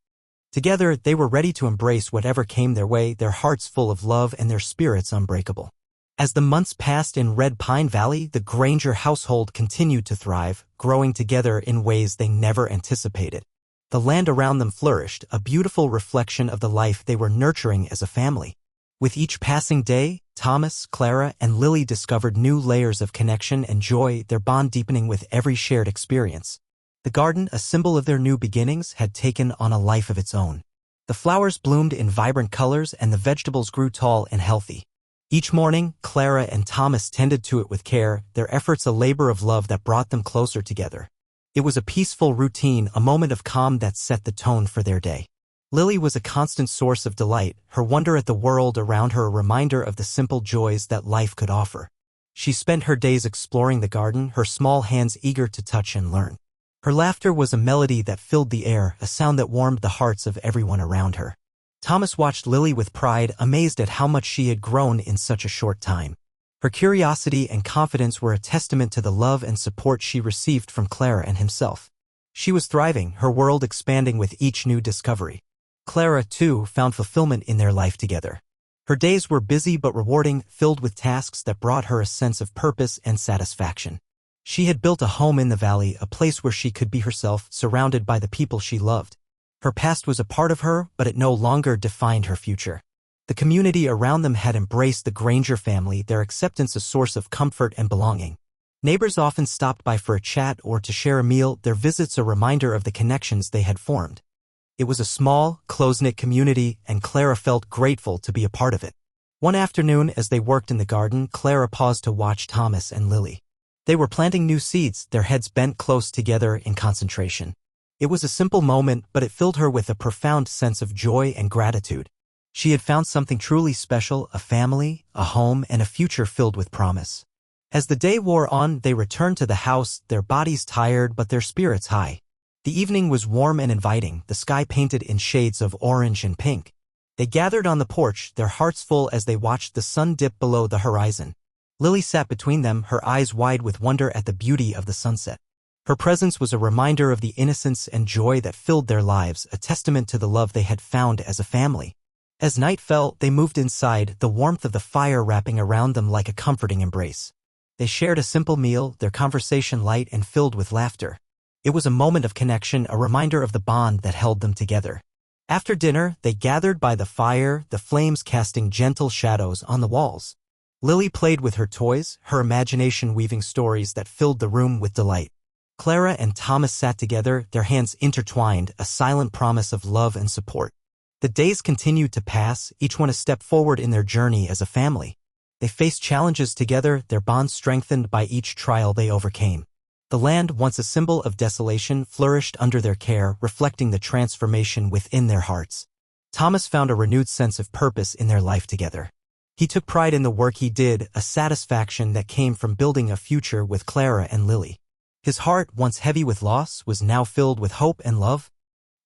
Together, they were ready to embrace whatever came their way, their hearts full of love and their spirits unbreakable. As the months passed in Red Pine Valley, the Granger household continued to thrive, growing together in ways they never anticipated. The land around them flourished, a beautiful reflection of the life they were nurturing as a family. With each passing day, Thomas, Clara, and Lily discovered new layers of connection and joy, their bond deepening with every shared experience. The garden, a symbol of their new beginnings, had taken on a life of its own. The flowers bloomed in vibrant colors and the vegetables grew tall and healthy. Each morning, Clara and Thomas tended to it with care, their efforts a labor of love that brought them closer together. It was a peaceful routine, a moment of calm that set the tone for their day. Lily was a constant source of delight, her wonder at the world around her a reminder of the simple joys that life could offer. She spent her days exploring the garden, her small hands eager to touch and learn. Her laughter was a melody that filled the air, a sound that warmed the hearts of everyone around her. Thomas watched Lily with pride, amazed at how much she had grown in such a short time. Her curiosity and confidence were a testament to the love and support she received from Clara and himself. She was thriving, her world expanding with each new discovery. Clara, too, found fulfillment in their life together. Her days were busy but rewarding, filled with tasks that brought her a sense of purpose and satisfaction. She had built a home in the valley, a place where she could be herself, surrounded by the people she loved. Her past was a part of her, but it no longer defined her future. The community around them had embraced the Granger family, their acceptance a source of comfort and belonging. Neighbors often stopped by for a chat or to share a meal, their visits a reminder of the connections they had formed. It was a small, close-knit community, and Clara felt grateful to be a part of it. One afternoon, as they worked in the garden, Clara paused to watch Thomas and Lily. They were planting new seeds, their heads bent close together in concentration. It was a simple moment, but it filled her with a profound sense of joy and gratitude. She had found something truly special, a family, a home, and a future filled with promise. As the day wore on, they returned to the house, their bodies tired but their spirits high. The evening was warm and inviting, the sky painted in shades of orange and pink. They gathered on the porch, their hearts full as they watched the sun dip below the horizon. Lily sat between them, her eyes wide with wonder at the beauty of the sunset. Her presence was a reminder of the innocence and joy that filled their lives, a testament to the love they had found as a family. As night fell, they moved inside, the warmth of the fire wrapping around them like a comforting embrace. They shared a simple meal, their conversation light and filled with laughter. It was a moment of connection, a reminder of the bond that held them together. After dinner, they gathered by the fire, the flames casting gentle shadows on the walls. Lily played with her toys, her imagination weaving stories that filled the room with delight. Clara and Thomas sat together, their hands intertwined, a silent promise of love and support. The days continued to pass, each one a step forward in their journey as a family. They faced challenges together, their bond strengthened by each trial they overcame. The land, once a symbol of desolation, flourished under their care, reflecting the transformation within their hearts. Thomas found a renewed sense of purpose in their life together. He took pride in the work he did, a satisfaction that came from building a future with Clara and Lily. His heart, once heavy with loss, was now filled with hope and love.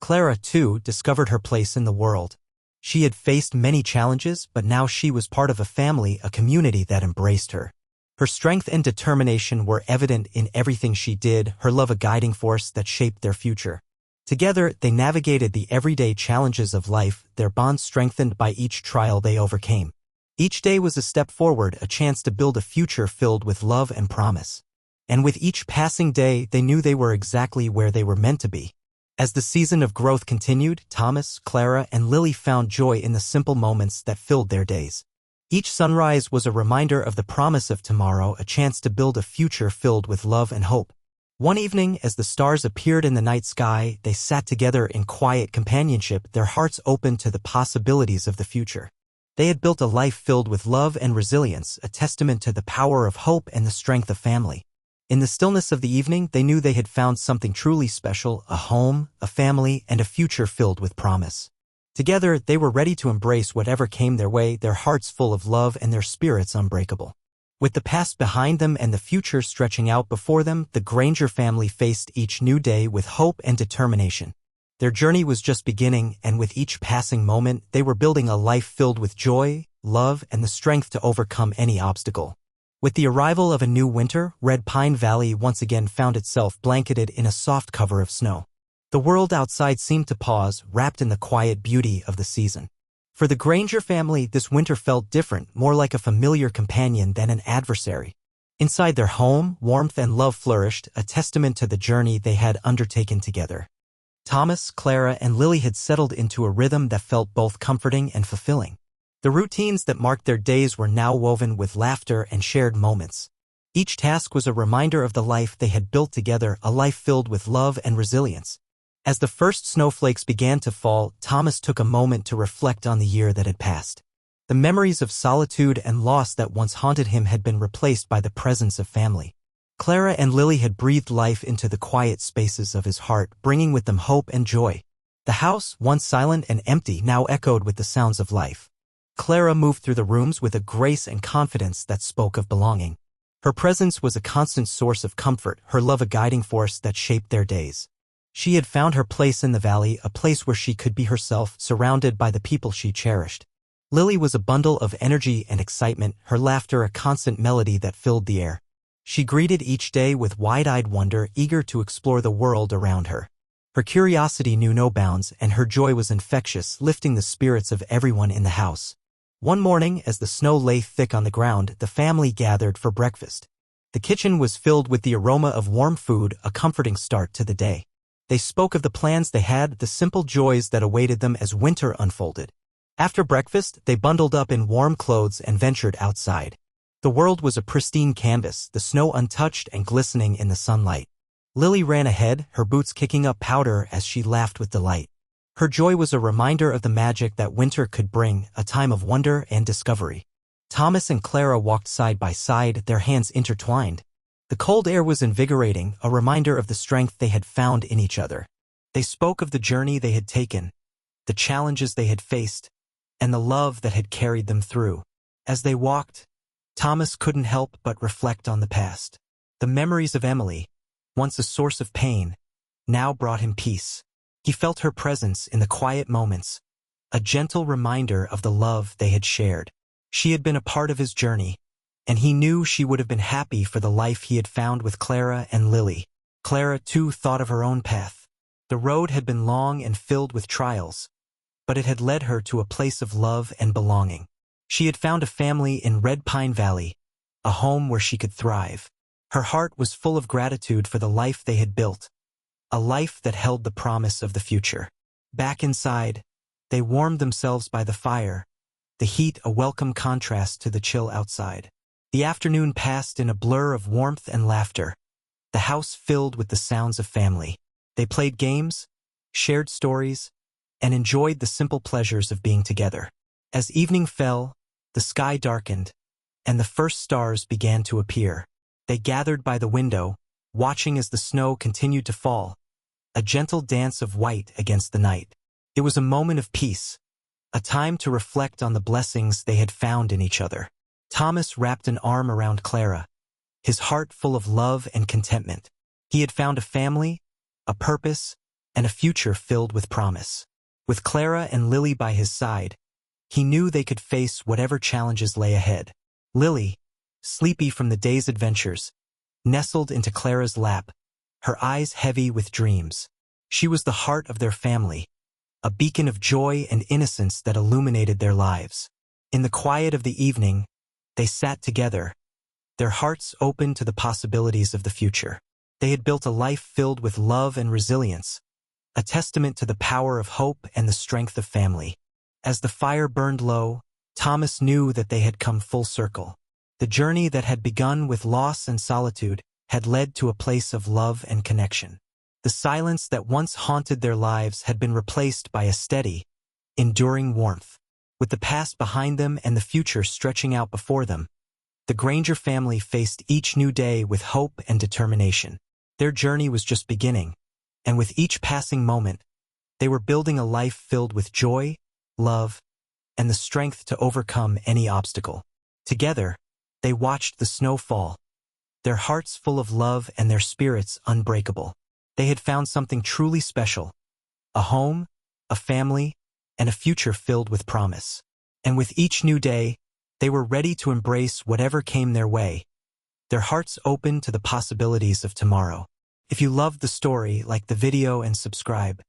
Clara, too, discovered her place in the world. She had faced many challenges, but now she was part of a family, a community that embraced her. Her strength and determination were evident in everything she did, her love a guiding force that shaped their future. Together, they navigated the everyday challenges of life, their bond strengthened by each trial they overcame. Each day was a step forward, a chance to build a future filled with love and promise. And with each passing day, they knew they were exactly where they were meant to be. As the season of growth continued, Thomas, Clara, and Lily found joy in the simple moments that filled their days. Each sunrise was a reminder of the promise of tomorrow, a chance to build a future filled with love and hope. One evening, as the stars appeared in the night sky, they sat together in quiet companionship, their hearts open to the possibilities of the future. They had built a life filled with love and resilience, a testament to the power of hope and the strength of family. In the stillness of the evening, they knew they had found something truly special, a home, a family, and a future filled with promise. Together, they were ready to embrace whatever came their way, their hearts full of love and their spirits unbreakable. With the past behind them and the future stretching out before them, the Granger family faced each new day with hope and determination. Their journey was just beginning, and with each passing moment, they were building a life filled with joy, love, and the strength to overcome any obstacle. With the arrival of a new winter, Red Pine Valley once again found itself blanketed in a soft cover of snow. The world outside seemed to pause, wrapped in the quiet beauty of the season. For the Granger family, this winter felt different, more like a familiar companion than an adversary. Inside their home, warmth and love flourished, a testament to the journey they had undertaken together. Thomas, Clara, and Lily had settled into a rhythm that felt both comforting and fulfilling. The routines that marked their days were now woven with laughter and shared moments. Each task was a reminder of the life they had built together, a life filled with love and resilience. As the first snowflakes began to fall, Thomas took a moment to reflect on the year that had passed. The memories of solitude and loss that once haunted him had been replaced by the presence of family. Clara and Lily had breathed life into the quiet spaces of his heart, bringing with them hope and joy. The house, once silent and empty, now echoed with the sounds of life. Clara moved through the rooms with a grace and confidence that spoke of belonging. Her presence was a constant source of comfort, her love a guiding force that shaped their days. She had found her place in the valley, a place where she could be herself, surrounded by the people she cherished. Lily was a bundle of energy and excitement, her laughter a constant melody that filled the air. She greeted each day with wide-eyed wonder, eager to explore the world around her. Her curiosity knew no bounds, and her joy was infectious, lifting the spirits of everyone in the house. One morning, as the snow lay thick on the ground, the family gathered for breakfast. The kitchen was filled with the aroma of warm food, a comforting start to the day. They spoke of the plans they had, the simple joys that awaited them as winter unfolded. After breakfast, they bundled up in warm clothes and ventured outside. The world was a pristine canvas, the snow untouched and glistening in the sunlight. Lily ran ahead, her boots kicking up powder as she laughed with delight. Her joy was a reminder of the magic that winter could bring, a time of wonder and discovery. Thomas and Clara walked side by side, their hands intertwined. The cold air was invigorating, a reminder of the strength they had found in each other. They spoke of the journey they had taken, the challenges they had faced, and the love that had carried them through. As they walked, Thomas couldn't help but reflect on the past. The memories of Emily, once a source of pain, now brought him peace. He felt her presence in the quiet moments, a gentle reminder of the love they had shared. She had been a part of his journey, and he knew she would have been happy for the life he had found with Clara and Lily. Clara, too, thought of her own path. The road had been long and filled with trials, but it had led her to a place of love and belonging. She had found a family in Red Pine Valley, a home where she could thrive. Her heart was full of gratitude for the life they had built, a life that held the promise of the future. Back inside, they warmed themselves by the fire, the heat a welcome contrast to the chill outside. The afternoon passed in a blur of warmth and laughter, the house filled with the sounds of family. They played games, shared stories, and enjoyed the simple pleasures of being together. As evening fell, the sky darkened, and the first stars began to appear. They gathered by the window, watching as the snow continued to fall, a gentle dance of white against the night. It was a moment of peace, a time to reflect on the blessings they had found in each other. Thomas wrapped an arm around Clara, his heart full of love and contentment. He had found a family, a purpose, and a future filled with promise. With Clara and Lily by his side, he knew they could face whatever challenges lay ahead. Lily, sleepy from the day's adventures, nestled into Clara's lap, her eyes heavy with dreams. She was the heart of their family, a beacon of joy and innocence that illuminated their lives. In the quiet of the evening, they sat together, their hearts open to the possibilities of the future. They had built a life filled with love and resilience, a testament to the power of hope and the strength of family. As the fire burned low, Thomas knew that they had come full circle. The journey that had begun with loss and solitude had led to a place of love and connection. The silence that once haunted their lives had been replaced by a steady, enduring warmth. With the past behind them and the future stretching out before them, the Granger family faced each new day with hope and determination. Their journey was just beginning, and with each passing moment, they were building a life filled with joy, love, and the strength to overcome any obstacle. Together, they watched the snow fall, their hearts full of love and their spirits unbreakable. They had found something truly special, a home, a family, and a future filled with promise. And with each new day, they were ready to embrace whatever came their way, their hearts open to the possibilities of tomorrow. If you loved the story, like the video and subscribe.